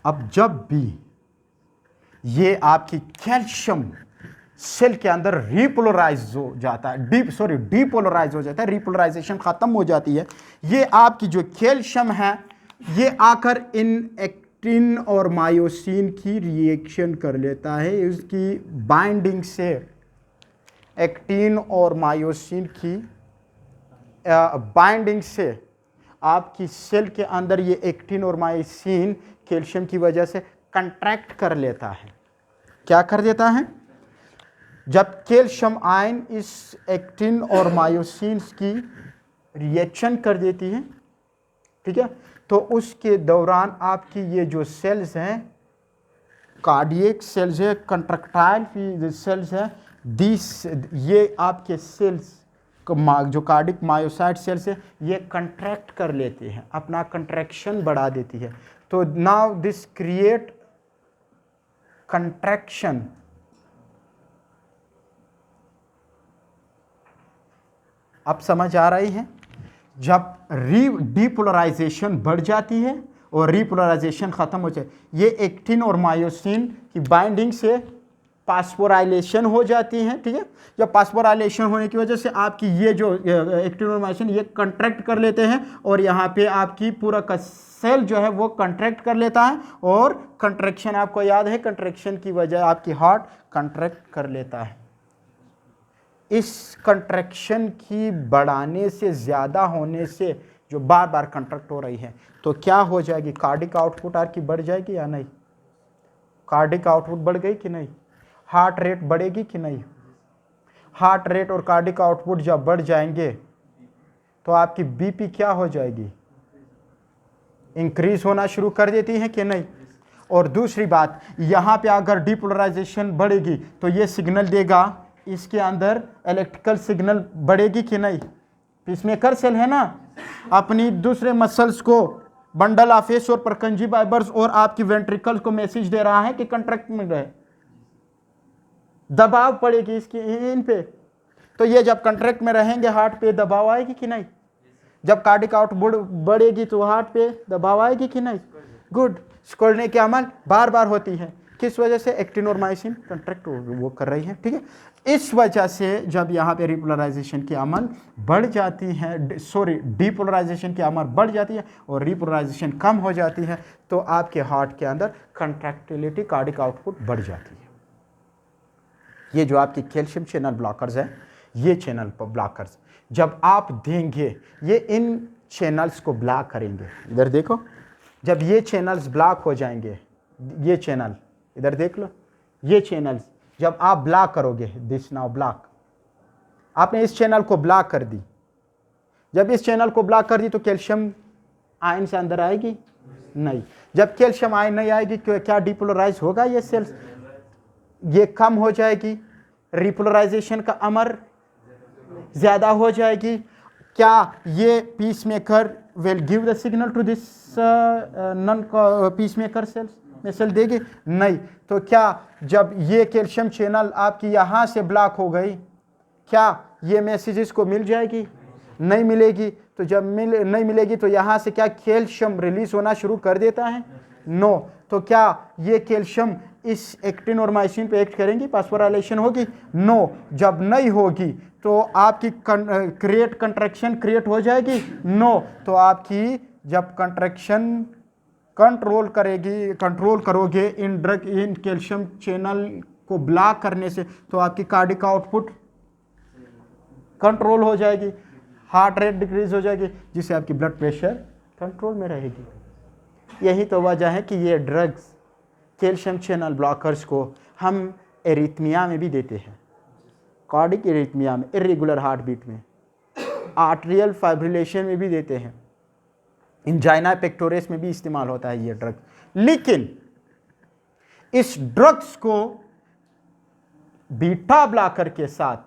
Speaker 1: अब जब भी ये आपकी कैल्शियम सेल के अंदर रिपोलराइज हो जाता है, डीपोलराइज हो जाता है, रिपोलराइजेशन खत्म हो जाती है, ये आपकी जो कैल्शियम है ये आकर इन एक्टिन और मायोसिन की रिएक्शन कर लेता है। इसकी बाइंडिंग से एक्टिन और मायोसिन की बाइंडिंग से आपकी सेल के अंदर ये एक्टिन और मायोसिन कैल्शियम की वजह से कंट्रैक्ट कर लेता है। क्या कर देता है? जब कैल्शियम आयन इस एक्टिन और मायोसिन की रिएक्शन कर देती है, ठीक है, तो उसके दौरान आपकी ये जो सेल्स हैं, कार्डियक सेल्स है, कंट्रक्टाइल सेल्स है, ये आपके सेल्स जो कार्डिक मायोसाइट सेल्स है ये कंट्रैक्ट कर लेते हैं, अपना कंट्रैक्शन बढ़ा देती है। तो नाउ दिस क्रिएट कंट्रैक्शन। अब समझ आ रही है? जब डीपोलराइजेशन बढ़ जाती है और रिपोलराइजेशन खत्म हो जाए, ये एक्टिन और मायोसिन की बाइंडिंग से पास्फोराइलेशन हो जाती है, ठीक है। जब पास्फोराइलेशन होने की वजह से आपकी ये जो एक्टिन और मायोसिन ये कंट्रैक्ट कर लेते हैं और यहाँ पे आपकी पूरा का सेल जो है वो कंट्रैक्ट कर लेता है, और कंट्रैक्शन आपको याद है, कंट्रैक्शन की वजह आपकी हार्ट कंट्रैक्ट कर लेता है। इस कंट्रैक्शन की बढ़ाने से, ज़्यादा होने से, जो बार बार कंट्रैक्ट हो रही है, तो क्या हो जाएगी? कार्डिक आउटपुट आपकी बढ़ जाएगी या नहीं? कार्डिक आउटपुट बढ़ गई कि नहीं? हार्ट रेट बढ़ेगी कि नहीं? हार्ट रेट और कार्डिक आउटपुट जब बढ़ जाएंगे तो आपकी बीपी क्या हो जाएगी? इंक्रीज होना शुरू कर देती है कि नहीं? और दूसरी बात, यहाँ पे अगर डीपोलराइजेशन बढ़ेगी तो ये सिग्नल देगा, इसके अंदर इलेक्ट्रिकल सिग्नल बढ़ेगी कि नहीं? पीसमेकर सेल है ना, अपनी दूसरे मसल्स को, बंडल ऑफ एस और परकंजी फाइबर्स और आपकी वेंट्रिकल्स को मैसेज दे रहा है कि कंट्रैक्ट में रहे, दबाव पड़ेगी इसकी इन पे। तो ये जब कंट्रैक्ट में रहेंगे हार्ट पे दबाव आएगी कि नहीं? जब कार्डिक आउटपुट बढ़ेगी तो हार्ट पे दबाव आएगी कि नहीं? गुड। सिकुड़ने की अमल बार बार होती है, किस वजह से? एक्टिन और मायोसिन कंट्रैक्ट वो कर रही है, ठीक है। इस वजह से जब यहाँ पे रिपोलराइजेशन की अमल बढ़ जाती है, डीपोलराइजेशन की अमल बढ़ जाती है और रिपोलराइजेशन कम हो जाती है, तो आपके हार्ट के अंदर कंट्रैक्टिलिटी, कार्डिक आउटपुट बढ़ जाती है। ये जो आपकी कैल्शियम चैनल ब्लॉकर्स हैं, ये चैनल ब्लॉकर्स जब आप देंगे, ये इन चैनल्स को ब्लॉक करेंगे। इधर देखो, जब ये चैनल्स ब्लॉक हो जाएंगे, ये चैनल इधर देख लो, ये चैनल्स जब आप ब्लॉक करोगे, दिस नाउ ब्लॉक, आपने इस चैनल को ब्लॉक कर दी। जब इस चैनल को ब्लॉक कर दी तो कैल्शियम आयन से अंदर आएगी नहीं। जब कैल्शियम आयन नहीं आएगी क्या डीपोलराइज होगा? ये सेल्स ये कम हो जाएगी, रिपोलराइजेशन का अमर ज्यादा हो जाएगी। क्या ये pacemaker will give the signal to this non pacemaker cells? Message देगी? नहीं। तो क्या जब ये कैल्शियम चैनल आपकी यहाँ से ब्लॉक हो गई, क्या ये मैसेजेस को मिल जाएगी? नहीं मिलेगी। तो जब नहीं मिलेगी तो यहाँ से क्या कैल्शियम रिलीज होना शुरू कर देता है? नो। तो क्या ये कैल्शियम इस एक्टिन और माइसिन पे एक्ट करेंगी, फास्फोराइलेशन होगी? नो। जब नहीं होगी तो आपकी क्रिएट कंट्रैक्शन क्रिएट हो जाएगी? नो। तो आपकी जब कंट्रैक्शन कंट्रोल करोगे इन कैल्शियम चैनल को ब्लॉक करने से, तो आपकी कार्डिक आउटपुट कंट्रोल हो जाएगी, हार्ट रेट डिक्रीज हो जाएगी, जिससे आपकी ब्लड प्रेशर कंट्रोल में रहेगी। यही तो वजह है कि ये ड्रग्स कैल्शियम चैनल ब्लॉकर्स को हम एरिथमिया में भी देते हैं, कार्डिक एरिथमिया में, इरेगुलर हार्ट बीट में, आर्टरियल फाइब्रिलेशन में भी देते हैं, इंजाइना पेक्टोरस में भी इस्तेमाल होता है ये ड्रग। लेकिन इस ड्रग्स को बीटा ब्लॉकर के साथ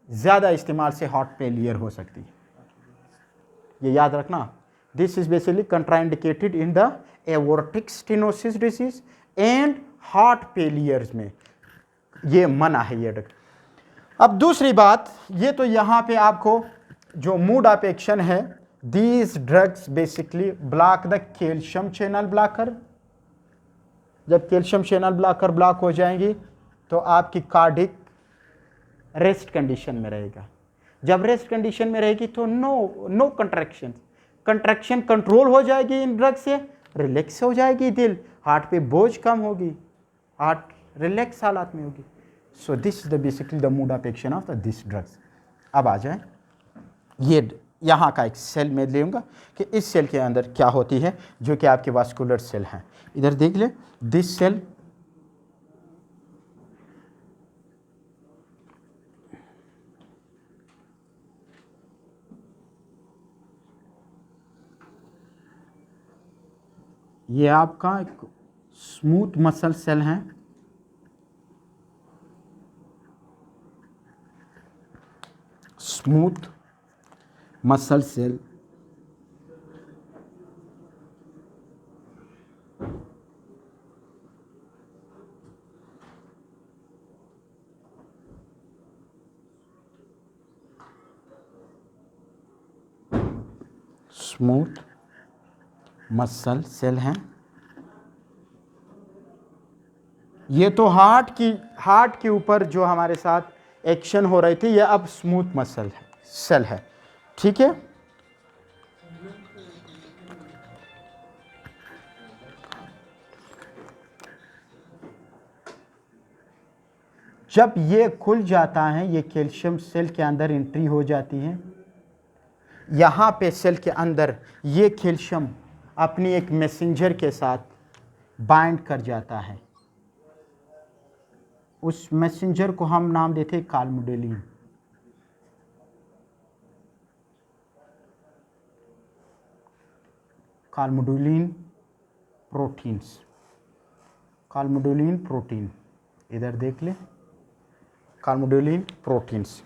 Speaker 1: ज्यादा इस्तेमाल से हार्ट फेलियर हो सकती है, ये याद रखना। This is basically contraindicated in the aortic stenosis disease and heart failures में ये मना है ये ड्रग। अब दूसरी बात, ये तो यहां पे आपको जो मोड ऑफ एक्शन है, these drugs basically block the calcium channel blocker। जब कैल्शियम चैनल ब्लॉकर ब्लॉक हो जाएंगी तो आपकी कार्डिक रेस्ट कंडीशन में रहेगा। जब रेस्ट कंडीशन में रहेगी तो नो कंट्रैक्शन कंट्रोल हो जाएगी इन ड्रग से, रिलैक्स हो जाएगी दिल, हार्ट पे बोझ कम होगी, हार्ट रिलैक्स हालात में होगी। So this is the basically the mode of action of this drugs. अब आ जाए ये यहाँ का एक सेल में लूँगा कि इस सेल के अंदर क्या होती है, जो कि आपके वास्कुलर सेल हैं। इधर देख ले, दिस सेल ये आपका एक स्मूथ मसल सेल है, smooth muscle cell. Smooth muscle cell हैं। ये तो हार्ट के ऊपर जो हमारे साथ एक्शन हो रही थी, ये अब स्मूथ मसल सेल है, ठीक है। जब ये खुल जाता है, ये कैल्शियम सेल के अंदर एंट्री हो जाती है, यहाँ पे सेल के अंदर ये कैल्शियम अपनी एक मैसेंजर के साथ बाइंड कर जाता है। उस मैसेंजर को हम नाम देते हैं काल्मुडेलिन। काल्मुडेलिन प्रोटीन्स, काल्मुडेलिन प्रोटीन, इधर देख ले, काल्मुडेलिन प्रोटीन्स।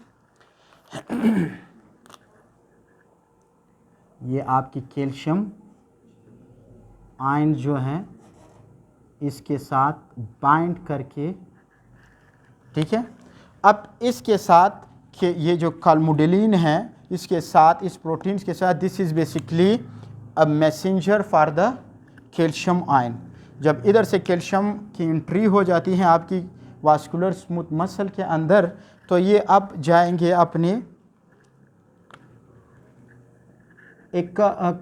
Speaker 1: ये आपकी कैल्शियम आयन जो है इसके साथ बाइंड करके, ठीक है। अब इसके साथ ये जो काल्मुडेलिन है, इसके साथ, इस प्रोटीन्स के साथ, this is basically a messenger for the calcium ion. जब इधर से कैल्शियम की एंट्री हो जाती है आपकी वास्कुलर स्मूथ मसल के अंदर, तो ये अब जाएंगे अपने एक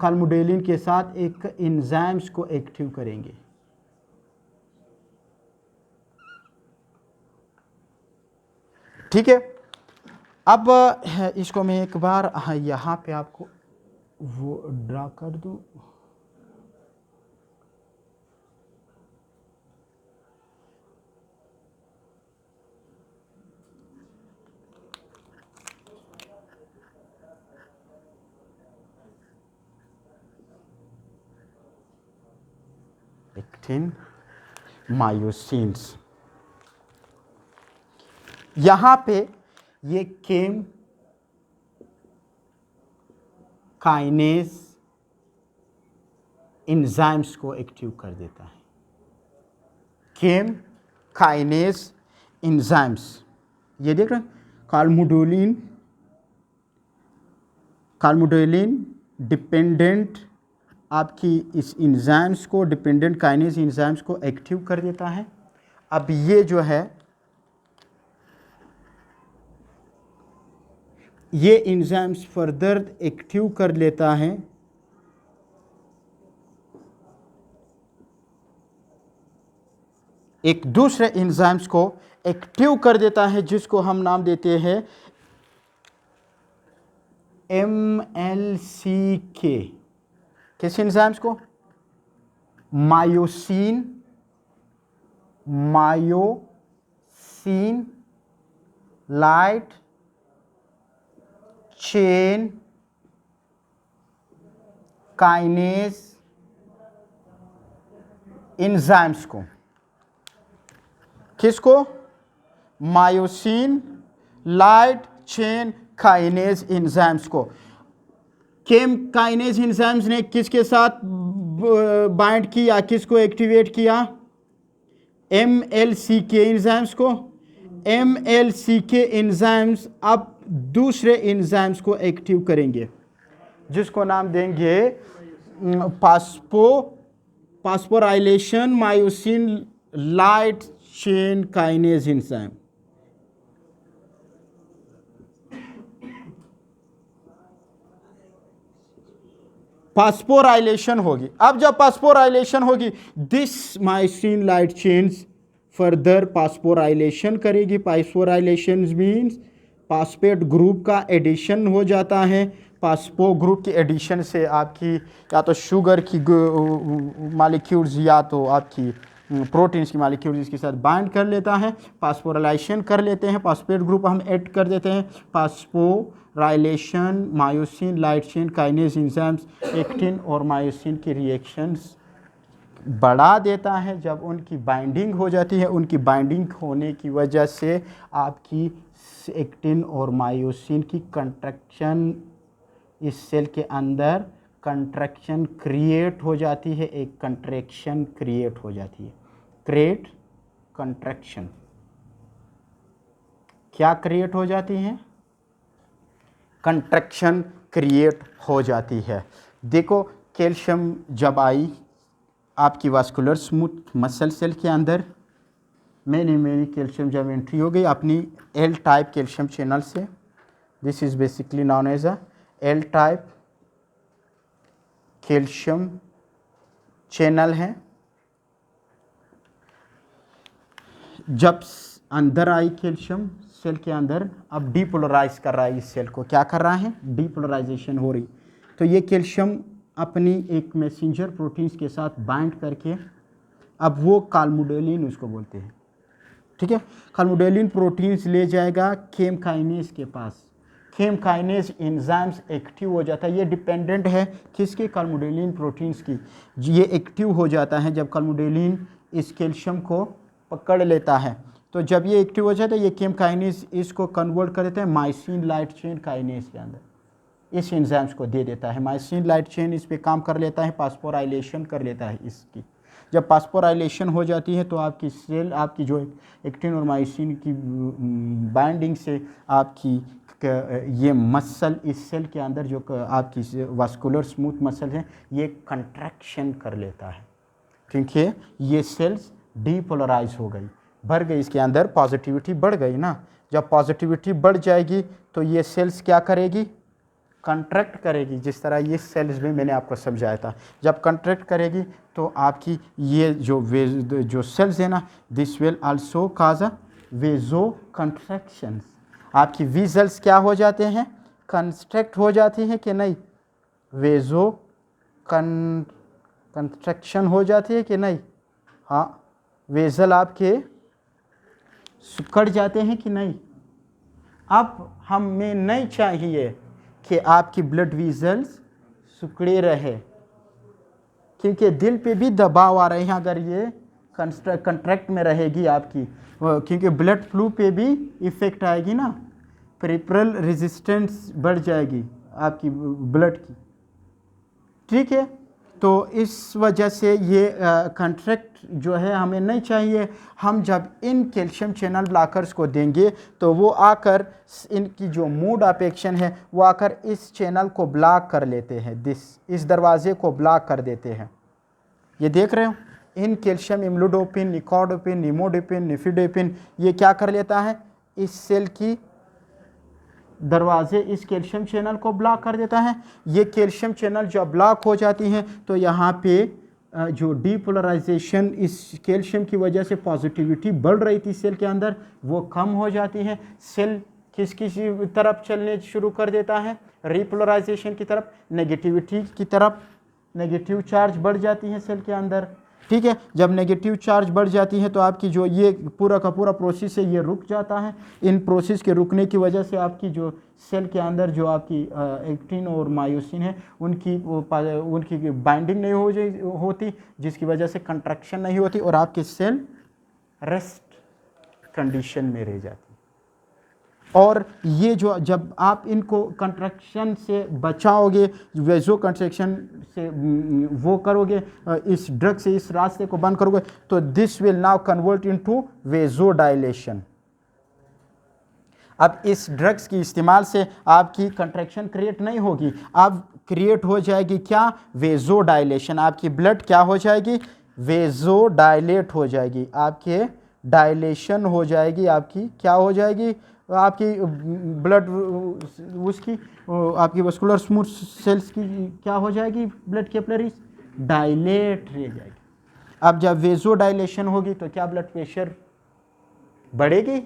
Speaker 1: काल्मुडेलिन के साथ एक एंजाइम्स को एक्टिव करेंगे। ठीक है। अब इसको मैं एक बार यहाँ पे आपको वो ड्रा कर दूँ। एक्टिन मायोसिन्स, यहाँ पे ये केम काइनेज एंजाइम्स को एक्टिव कर देता है। केम काइनेज एंजाइम्स, ये देख रहे हैं, काल्मुडोलिन डिपेंडेंट आपकी इस एंजाइम्स को, डिपेंडेंट काइनेज एंजाइम्स को एक्टिव कर देता है। अब ये जो है ये एंजाइम्स फर्दर एक्टिव कर लेता है एक दूसरे एंजाइम्स को एक्टिव कर देता है, जिसको हम नाम देते हैं MLCK। किस एंजाइम्स को? Myosin light chain kinase enzymes को। किसको? Myosin light chain kinase enzymes को। केम काइनेज एंजाइम्स ने किसके साथ बाइंड किया, किसको एक्टिवेट किया? MLCK एंजाइम्स को। MLCK एंजाइम्स अब दूसरे एंजाइम्स को एक्टिव करेंगे, जिसको नाम देंगे phosphorylation myosin light chain kinase enzyme. Phosphorylation होगी। अब जब फास्फोराइलेशन होगी, this myosin light chains further phosphorylation करेगी। फास्फोराइलेशन मीन्स फास्फेट ग्रुप का एडिशन हो जाता है। फास्फो ग्रुप की एडिशन से आपकी या तो शुगर की मॉलिक्यूल्स या तो आपकी प्रोटीन्स की मॉलिक्यूल्स इसके साथ बाइंड कर लेता है, फास्फोराइलेशन कर लेते हैं, फास्फेट ग्रुप हम ऐड कर देते हैं। Phosphorylation myosin light chain kinase enzymes actin और मायोसिन की रिएक्शंस बढ़ा देता है। जब उनकी बाइंडिंग हो जाती है, उनकी बाइंडिंग होने की वजह से आपकी एक्टिन और मायोसिन की कंट्रैक्शन, इस सेल के अंदर कंट्रैक्शन क्रिएट हो जाती है, एक कंट्रैक्शन क्रिएट हो जाती है। क्रिएट कंट्रैक्शन क्या क्रिएट हो जाती है? कंट्रैक्शन क्रिएट हो जाती है। देखो, कैल्शियम जब आई आपकी वास्कुलर स्मूथ मसल सेल के अंदर, मैंने कैल्शियम जब एंट्री हो गई अपनी एल टाइप कैल्शियम चैनल से, this is basically known as a L type calcium channel है। जब अंदर आई कैल्शियम सेल के अंदर, अब डीपोलराइज कर रहा है इस सेल को। क्या कर रहा है? डीपोलराइजेशन हो रही। तो ये कैल्शियम अपनी एक मैसेंजर प्रोटीन्स के साथ बाइंड करके, अब वो काल्मुडोलिन उसको बोलते हैं, ठीक है, काल्मुडोलिन प्रोटीन्स ले जाएगा केम काइनेज के पास। केम काइनेज एंजाइम्स एक्टिव हो जाता है। ये डिपेंडेंट है किसके? काल्मुडोलिन प्रोटीन्स की। ये एक्टिव हो जाता है जब काल्मुडोलिन इस कैल्शियम को पकड़ लेता है। तो जब ये एक्टिव हो जाता है, ये केम काइनेज इसको कन्वर्ट कर देता है मायोसिन लाइट चेन काइनेज के अंदर, इस एंजाइम्स को दे देता है। मायोसिन लाइट चेन इस पे काम कर लेता है, फास्फोराइलेशन कर लेता है इसकी। जब फास्फोराइलेशन हो जाती है तो आपकी सेल, आपकी जो एक्टिन और मायोसिन की बाइंडिंग से आपकी ये मसल इस सेल के अंदर जो आपकी वास्कुलर स्मूथ मसल है, ये कंट्रैक्शन कर लेता है, क्योंकि ये सेल्स डीपोलराइज हो गई, भर गई, इसके अंदर पॉजिटिविटी बढ़ गई ना। जब पॉजिटिविटी बढ़ जाएगी तो ये सेल्स क्या करेगी? कंट्रैक्ट करेगी, जिस तरह ये सेल्स में मैंने आपको समझाया था। जब कंट्रैक्ट करेगी तो आपकी ये जो सेल्स है ना, this will also cause a vaso contractions. आपकी वीजल्स क्या हो जाते हैं? कंस्ट्रक्ट हो जाती हैं कि नहीं? वेजो कंस्ट्रक्शन हो जाती है कि नहीं? हाँ, वेजल आपके सिकुड़ जाते हैं कि नहीं? अब हमें नहीं चाहिए कि आपकी ब्लड वीजल्स सिकुड़े रहे, क्योंकि दिल पे भी दबाव आ रहे हैं अगर ये कंट्रैक्ट में रहेगी आपकी, क्योंकि ब्लड फ्लू पे भी इफ़ेक्ट आएगी ना, पेरिफेरल रेजिस्टेंस बढ़ जाएगी आपकी ब्लड की, ठीक है। तो इस वजह से ये कंट्रैक्ट जो है हमें नहीं चाहिए। हम जब इन कैल्शियम चैनल ब्लॉकर्स को देंगे तो वो आकर इनकी जो मोड ऑफ एक्शन है वो आकर इस चैनल को ब्लॉक कर लेते हैं, इस दरवाजे को ब्लॉक कर देते हैं। ये देख रहे हो, इन कैल्शियम इम्लूडोपिन, निकोडोपिन, निमोडिपिन, निफिडेपिन, ये क्या कर लेता है, इस सेल की दरवाजे इस कैल्शियम चैनल को ब्लॉक कर देता है। ये कैल्शियम चैनल जब ब्लॉक हो जाती हैं तो यहाँ पे जो डीपोलराइजेशन इस कैल्शियम की वजह से पॉजिटिविटी बढ़ रही थी सेल के अंदर, वो कम हो जाती है। सेल किस तरफ चलने शुरू कर देता है, रीपोलराइजेशन की तरफ, नेगेटिविटी की तरफ। नेगेटिव चार्ज बढ़ जाती है सेल के अंदर, ठीक है। जब नेगेटिव चार्ज बढ़ जाती है तो आपकी जो ये पूरा का पूरा प्रोसेस है ये रुक जाता है। इन प्रोसेस के रुकने की वजह से आपकी जो सेल के अंदर जो आपकी एक्टिन और मायोसिन है उनकी बाइंडिंग नहीं होती, जिसकी वजह से कंट्रैक्शन नहीं होती और आपकी सेल रेस्ट कंडीशन में रह जाती। और ये जो जब आप इनको कंट्रैक्शन से बचाओगे, वेजो कंट्रैक्शन से वो करोगे, इस ड्रग से इस रास्ते को बंद करोगे, तो this will now convert into vasodilation. अब इस ड्रग्स की इस्तेमाल से आपकी कंट्रैक्शन क्रिएट नहीं होगी, अब क्रिएट हो जाएगी क्या, वेजो डायलेशन। आपकी ब्लड क्या हो जाएगी, वेजो डायलेट हो जाएगी, आपके डायलेशन हो जाएगी, आपकी क्या हो जाएगी, आपकी ब्लड उसकी आपकी वस्कुलर स्मूथ सेल्स की क्या हो जाएगी, ब्लड कैपिलरीज डायलेट रह जाएगी। अब जब वेजो डायलेशन होगी तो क्या ब्लड प्रेशर बढ़ेगी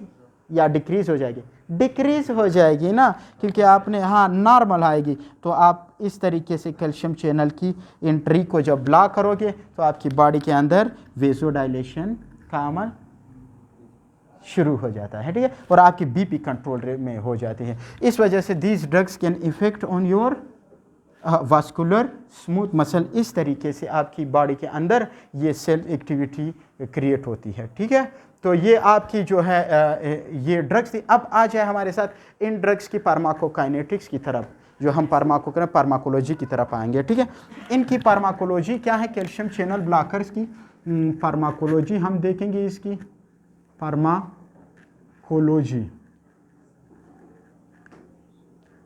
Speaker 1: या डिक्रीज हो जाएगी, डिक्रीज हो जाएगी ना, क्योंकि आपने हाँ नॉर्मल आएगी। तो आप इस तरीके से कैल्शियम चैनल की एंट्री को जब ब्लॉक करोगे तो आपकी बॉडी के अंदर वेजो डायलेशन का अमल शुरू हो जाता है, ठीक है, और आपकी बीपी कंट्रोल में हो जाती है। इस वजह से these drugs can effect on your vascular smooth muscle. इस तरीके से आपकी बॉडी के अंदर ये सेल एक्टिविटी क्रिएट होती है, ठीक है। तो ये आपकी जो है ये ड्रग्स थी। अब आ जाए हमारे साथ इन ड्रग्स की फार्माकोकाइनेटिक्स की तरफ, जो हम फार्माकोलॉजी की तरफ आएंगे, ठीक है। इनकी फार्माकोलॉजी क्या है, कैल्शियम चैनल ब्लॉकर्स की फार्माकोलॉजी हम देखेंगे। इसकी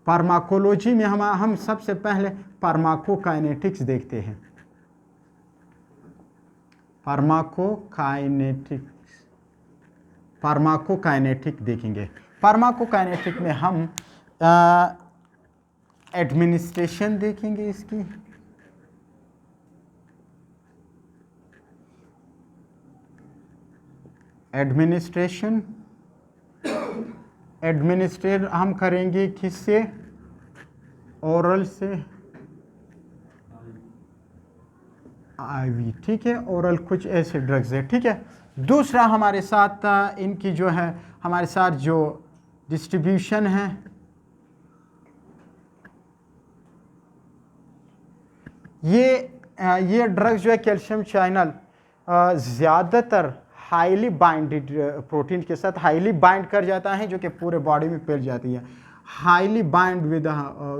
Speaker 1: फार्माकोलॉजी में हम सबसे पहले फार्माकोकाइनेटिक्स देखते हैं। फार्माकोकाइनेटिक देखेंगे। फार्माकोकाइनेटिक में हम एडमिनिस्ट्रेशन देखेंगे। इसकी एडमिनिस्ट्रेट हम करेंगे किससे, ओरल से, आईवी, ठीक है। ओरल कुछ ऐसे ड्रग्स है, ठीक है। दूसरा हमारे साथ इनकी जो है हमारे साथ जो डिस्ट्रीब्यूशन है, ये ड्रग्स जो है कैल्शियम चैनल ज़्यादातर हाईली बाइंडेड प्रोटीन के साथ हाईली बाइंड कर जाता है, जो कि पूरे बॉडी में फैल जाती है। हाईली बाइंड विद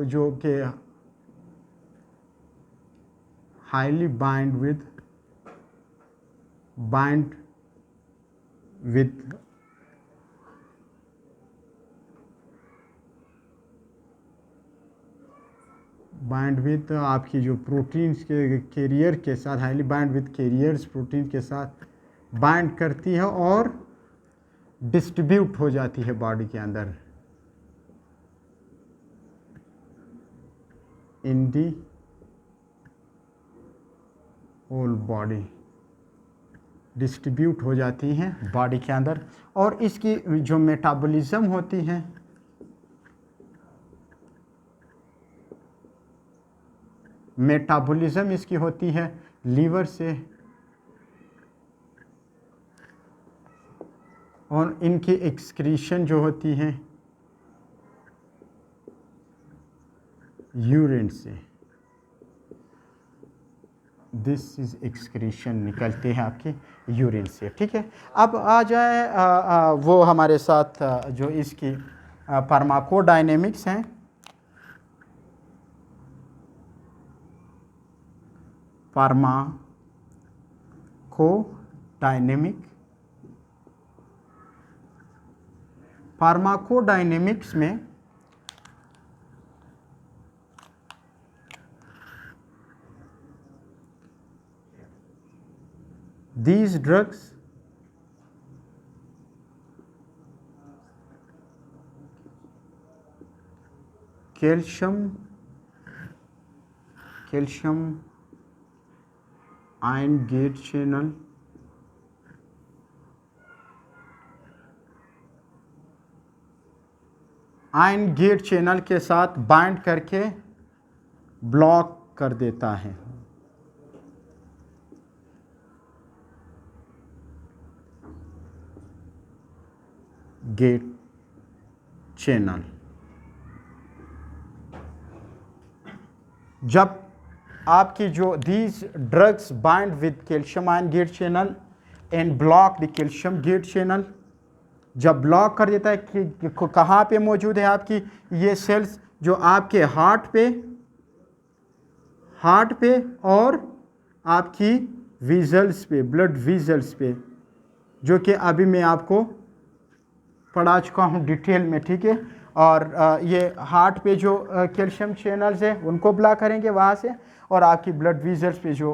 Speaker 1: जो कि हाईली बाइंड विद आपकी जो प्रोटीन्स के कैरियर के साथ, highly bind with carriers protein के साथ बाइंड करती है और डिस्ट्रीब्यूट हो जाती है बॉडी के अंदर इन दी होल बॉडी, डिस्ट्रीब्यूट हो जाती हैं बॉडी के अंदर। और इसकी जो मेटाबॉलिज्म होती है, मेटाबॉलिज्म इसकी होती है लीवर से, और इनकी एक्सक्रीशन जो होती है यूरिन से। दिस इज एक्सक्रीशन निकलते हैं आपके यूरिन से, ठीक है। अब आ जाए वो हमारे साथ जो इसकी फार्माकोडायनेमिक्स हैं। फार्माकोडायनेमिक्स में these drugs calcium ion gate channel ion gate channel के साथ बाइंड करके ब्लॉक कर देता है। गेट चैनल जब आपकी जो these drugs bind with calcium ion gate channel and block the calcium gate channel, जब ब्लॉक कर देता है कि कहाँ पे मौजूद है आपकी ये सेल्स, जो आपके हार्ट पे और आपकी विजल्स पे, ब्लड विजल्स पे, जो कि अभी मैं आपको पढ़ा चुका हूँ डिटेल में, ठीक है। और ये हार्ट पे जो कैल्शियम चैनल्स है उनको ब्लॉक करेंगे वहाँ से, और आपकी ब्लड विजल्स पे जो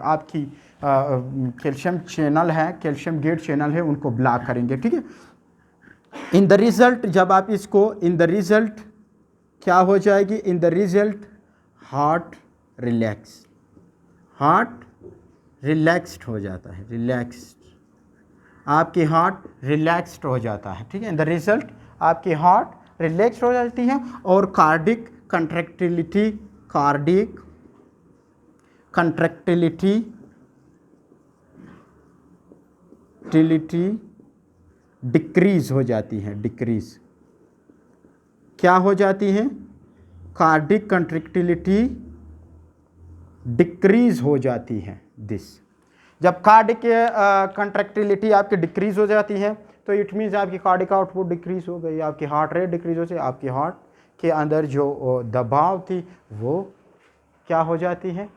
Speaker 1: आपकी कैल्शियम चैनल है, कैल्शियम गेट चैनल है, उनको ब्लॉक करेंगे, ठीक है। इन द रिजल्ट जब आप इसको, इन द रिजल्ट क्या हो जाएगी, in the result heart relaxed हो जाता है, आपकी हार्ट रिलैक्स्ड हो जाता है, ठीक है। इन द रिजल्ट आपकी हार्ट रिलैक्स्ड हो जाती है और कार्डिक कंट्रैक्टिलिटी डिक्रीज हो जाती है। क्या हो जाती है, कार्डिक कंट्रैक्टिलिटी डिक्रीज हो जाती है। जब कार्डिक कंट्रैक्टिलिटी आपकी डिक्रीज हो जाती है तो इट मीन्स आपकी कार्डिक आउटपुट डिक्रीज हो गई, आपकी हार्ट रेट डिक्रीज हो जाती है, आपकी हार्ट के अंदर जो दबाव थी वो क्या हो जाती है,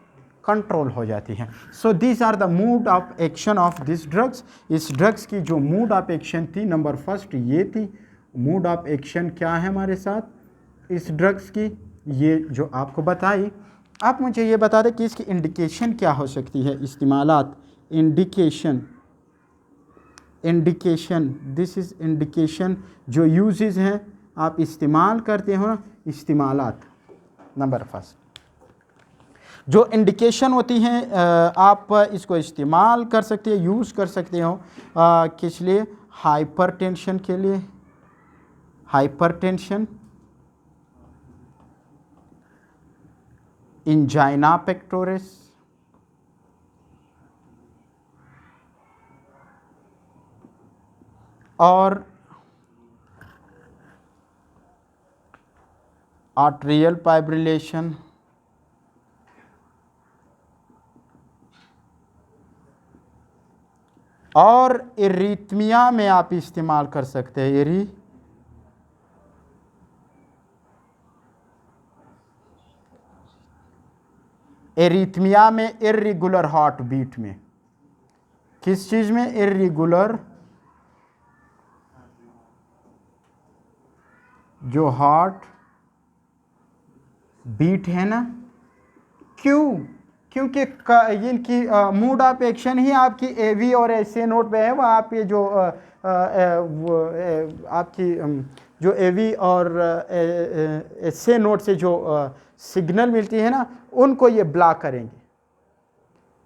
Speaker 1: कंट्रोल हो जाती है। So these are the mode of action of this drugs. इस ड्रग्स की जो मोड ऑफ एक्शन थी, नंबर फर्स्ट ये थी। मोड ऑफ एक्शन क्या है हमारे साथ इस ड्रग्स की, ये जो आपको बताई। आप मुझे ये बता दें कि इसकी इंडिकेशन क्या हो सकती है, इस्तेमालात, इंडिकेशन, दिस इज़ इंडिकेशन, जो यूजेस हैं आप इस्तेमाल करते हो ना, इस्तेमालात। नंबर फर्स्ट जो इंडिकेशन होती हैं आप इसको इस्तेमाल कर सकते हैं, यूज़ कर सकते हो किस लिए, हाइपरटेंशन के लिए, हाइपरटेंशन, इंजाइना पेक्टोरिस, और आर्टेरियल फाइब्रिलेशन, और एरिथमिया में आप इस्तेमाल कर सकते हैं। एरिथमिया में, इर्रेगुलर हार्ट बीट में, किस चीज़ में, इर्रेगुलर जो हार्ट बीट है ना, क्योंकि इनकी मूड ऑफ एक्शन ही आपकी एवी और एसए नोट पे है। वहाँ पे जो आपकी जो एवी और एसए नोट से जो सिग्नल मिलती है ना, उनको ये ब्लॉक करेंगे।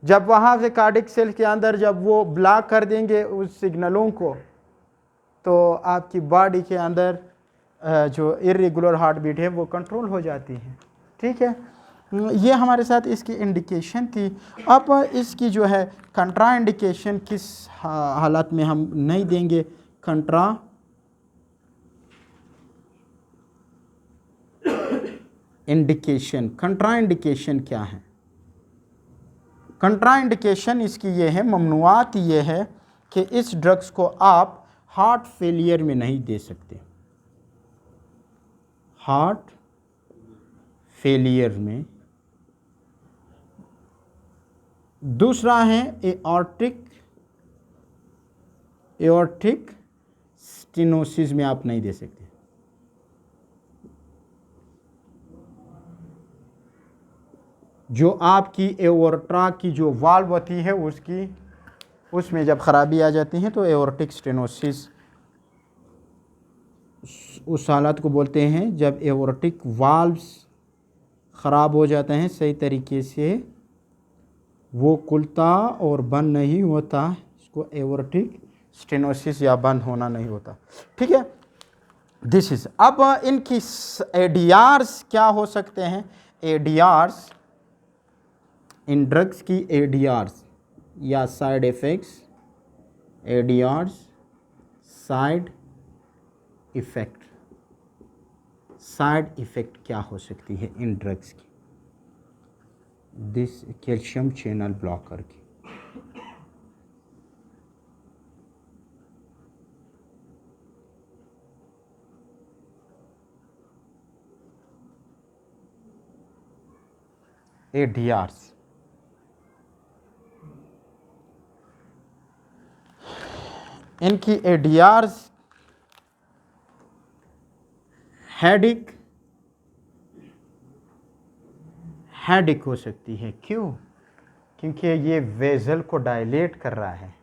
Speaker 1: जब वहाँ से कार्डिक सेल के अंदर जब वो ब्लॉक कर देंगे उस सिग्नलों को, तो आपकी बॉडी के अंदर जो इर्रेगुलर हार्ट बीट है वो कंट्रोल हो जाती है, ठीक है। ये हमारे साथ इसकी इंडिकेशन थी। अब इसकी जो है कंट्रा इंडिकेशन किस हालत में हम नहीं देंगे, कंट्रा इंडिकेशन। कंट्रा इंडिकेशन क्या है, कंट्रा इंडिकेशन इसकी ये है, ममनुआत ये है कि इस ड्रग्स को आप हार्ट फेलियर में नहीं दे सकते, हार्ट फेलियर में दूसरा है एओर्टिक स्टेनोसिस में आप नहीं दे सकते। जो आपकी एओर्टा की जो वाल्व होती है उसमें जब खराबी आ जाती है तो एओर्टिक स्टेनोसिस उस हालत को बोलते हैं जब एओर्टिक वाल्व्स ख़राब हो जाते हैं, सही तरीके से वो खुलता और बंद नहीं होता, इसको एओर्टिक स्टेनोसिस या बंद होना नहीं होता। ठीक है, दिस इज। अब इनकी एडीआर्स क्या हो सकते हैं? एडीआर्स, इन ड्रग्स की एडीआर्स या side effects, ADRs side effect, side effect क्या हो सकती है इन ड्रग्स की? दिस कैल्शियम चैनल ब्लॉकर की। एडीआर्स, इनकी एडीआर्स हेडिक हो सकती है। क्यों? क्योंकि ये वेजल को डायलेट कर रहा है।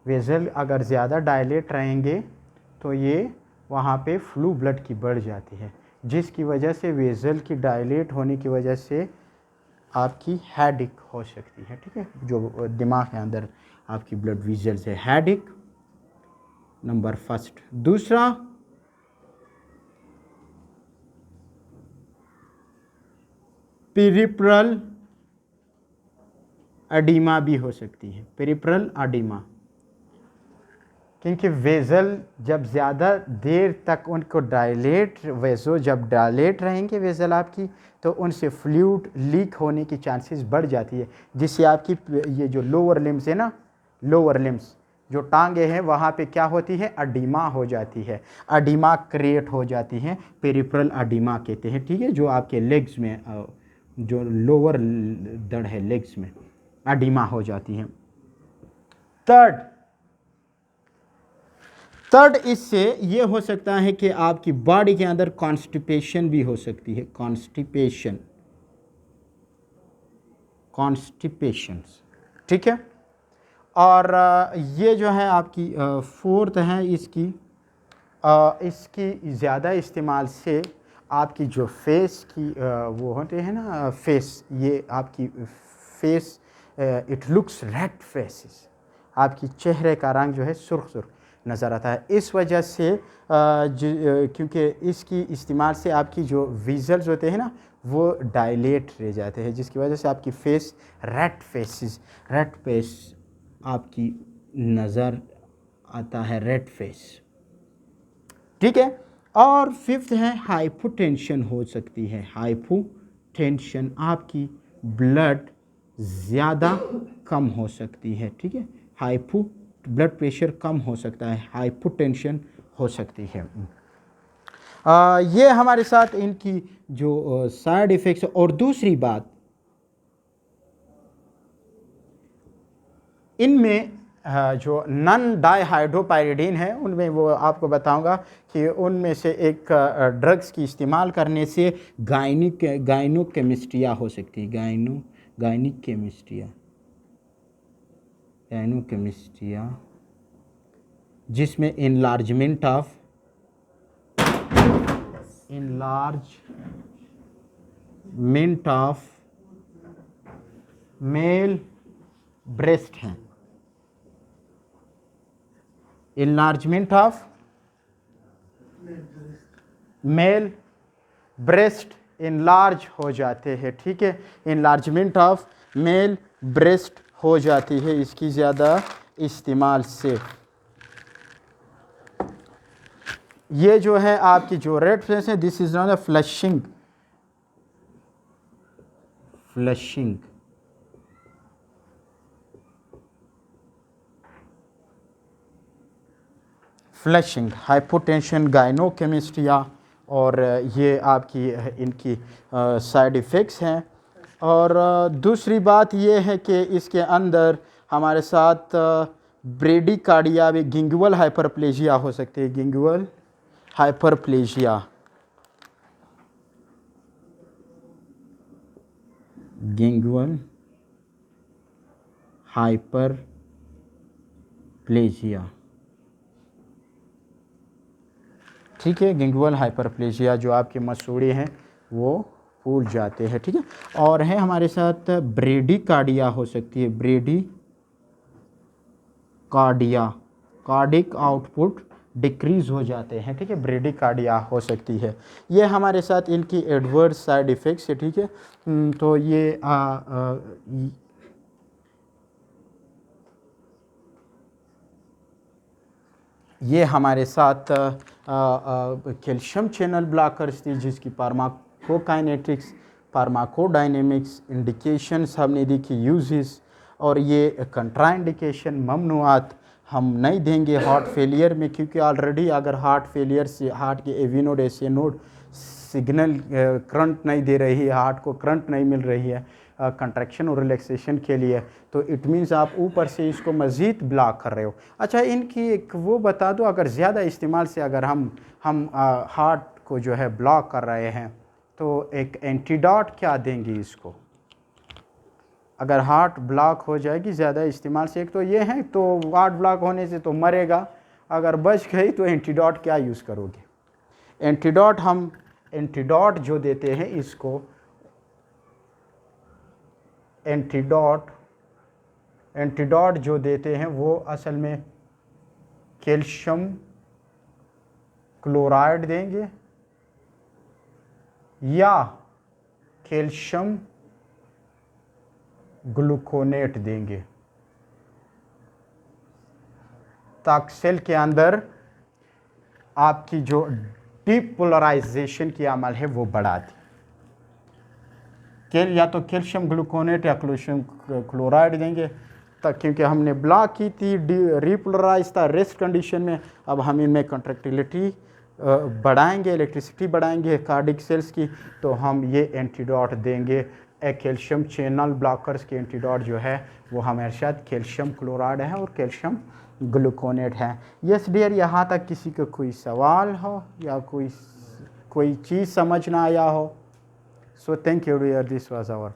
Speaker 1: वेजल अगर ज़्यादा डायलेट रहेंगे तो ये वहाँ पे फ्लू ब्लड की बढ़ जाती है, जिसकी वजह से वेजल की डायलेट होने की वजह से आपकी हेडिक हो सकती है। ठीक है, जो दिमाग के अंदर आपकी ब्लड वेजल्स है, हेडिक नंबर फर्स्ट। दूसरा पेरिफेरल एडिमा भी हो सकती है, पेरिफेरल एडिमा, क्योंकि वेजल जब ज़्यादा देर तक उनको डायलेट, वेजो जब डायलेट रहेंगे वेजल आपकी, तो उनसे फ्लूइड लीक होने की चांसेस बढ़ जाती है, जिससे आपकी ये जो लोअर लिम्स है ना, लोअर लिम्स जो टांगे हैं वहाँ पे क्या होती है? एडिमा हो जाती है, एडिमा क्रिएट हो जाती है, पेरिफेरल एडिमा कहते हैं। ठीक है, जो आपके लेग्स में, जो लोअर दड़ है लेग्स में, एडिमा हो जाती है। थर्ड इससे ये हो सकता है कि आपकी बॉडी के अंदर कॉन्स्टिपेशन भी हो सकती है, कॉन्स्टिपेशन। ठीक है, और ये जो है आपकी फोर्थ है, इसकी ज़्यादा इस्तेमाल से आपकी जो फेस की वो होते हैं ना फेस, ये आपकी face it looks red faces, आपकी चेहरे का रंग जो है सुर्ख सुर्ख नज़र आता है। इस वजह से क्योंकि इसकी इस्तेमाल से आपकी जो विज़ल्स होते हैं ना वो डायलेट रह जाते हैं, जिसकी वजह से आपकी फेस रेड फेस आपकी नज़र आता है, रेड फेस। ठीक है, और फिफ्थ है हाइपोटेंशन हो सकती है। हाइपोटेंशन, आपकी ब्लड ज़्यादा कम हो सकती है। ठीक है, ब्लड प्रेशर कम हो सकता है, हाइपोटेंशन हो सकती है। ये हमारे साथ इनकी जो साइड इफ़ेक्ट्स। और दूसरी बात, इनमें जो नॉन डाइहाइड्रोपायरिडीन है उनमें वो आपको बताऊंगा कि उनमें से एक ड्रग्स की इस्तेमाल करने से गाइनोकेमिस्ट्रिया हो सकती है, गाइनोकेमिस्ट्रिया, जिसमें इनलार्जमेंट ऑफ मेल ब्रेस्ट है, enlargement of male breast enlarge हो जाते हैं। ठीक है, इनलार्जमेंट ऑफ मेल ब्रेस्ट हो जाती है इसकी ज़्यादा इस्तेमाल से। ये जो है आपकी जो रेड फेस है, this is not a flushing, hypotension, gynaecomastia, और ये आपकी इनकी साइड इफ़ेक्ट्स हैं। और दूसरी बात ये है कि इसके अंदर हमारे साथ ब्रेडिकार्डिया भी गिंगुअल हाइपरप्लेजिया हो सकती है, गिंगुअल हाइपरप्लेजिया, गिंगुअल हाइपरप्लेजिया, ठीक है। गिंगुअल हाइपरप्लेजिया जो आपके मसूड़े हैं वो फूल जाते हैं, ठीक है। और है हमारे साथ ब्रेडिकार्डिया हो सकती है, ब्रेडिकार्डिया, कार्डिक आउटपुट डिक्रीज हो जाते हैं, ठीक है, ब्रेडिकार्डिया हो सकती है। ये हमारे साथ इनकी एडवर्स साइड इफ़ेक्ट्स है, ठीक है। तो ये हमारे साथ कैल्शियम चैनल ब्लॉकर्स थी जिसकी फार्माकोकाइनेटिक्स, फार्माकोडायनेमिक्स इंडिकेशंस हमने देखी, यूजेस, और ये कंट्राइंडिकेशन ममनुआत हम नहीं देंगे हार्ट फेलियर में, क्योंकि ऑलरेडी अगर हार्ट फेलियर से हार्ट के एवी नोड ऐसे नोड सिग्नल करंट नहीं दे रही है, हार्ट को करंट नहीं मिल रही है कंट्रैक्शन और रिलैक्सेशन के लिए, तो इट मीन्स आप ऊपर से इसको मज़ीद ब्लॉक कर रहे हो। अच्छा, इनकी एक वो बता दो, अगर ज़्यादा इस्तेमाल से अगर हम हार्ट को जो है ब्लॉक कर रहे हैं तो एक एंटीडोट क्या देंगे इसको, अगर हार्ट ब्लॉक हो जाएगी ज़्यादा इस्तेमाल से, एक तो ये है, तो हार्ट ब्लॉक होने से तो मरेगा, अगर बच गई तो एंटीडोट क्या यूज़ करोगे। एंटीडोट हम एंटीडोट जो देते हैं इसको, एंटीडोट जो देते हैं वो असल में कैल्शियम क्लोराइड देंगे या कैल्शियम ग्लूकोनेट देंगे, ताकि सेल के अंदर आपकी जो डीपोलराइजेशन की अमल है वो बढ़ा दी। या तो कैल्शियम ग्लूकोनेट या कैल्शियम क्लोराइड देंगे, तक क्योंकि हमने ब्लॉक की थी, रीपोलराइज था रेस्ट कंडीशन में, अब हम इनमें कंट्रैक्टिलिटी बढ़ाएंगे, इलेक्ट्रिसिटी बढ़ाएंगे कार्डिक सेल्स की, तो हम ये एंटीडोट देंगे। कैल्शियम चैनल ब्लॉकर्स के एंटीडोट जो है वो हमारे साथ कैल्शियम क्लोराइड है और कैल्शियम ग्लूकोनेट है। यस डियर, यहाँ तक किसी को कोई सवाल हो या कोई चीज़ समझ ना आया हो? So thank you dear, this was our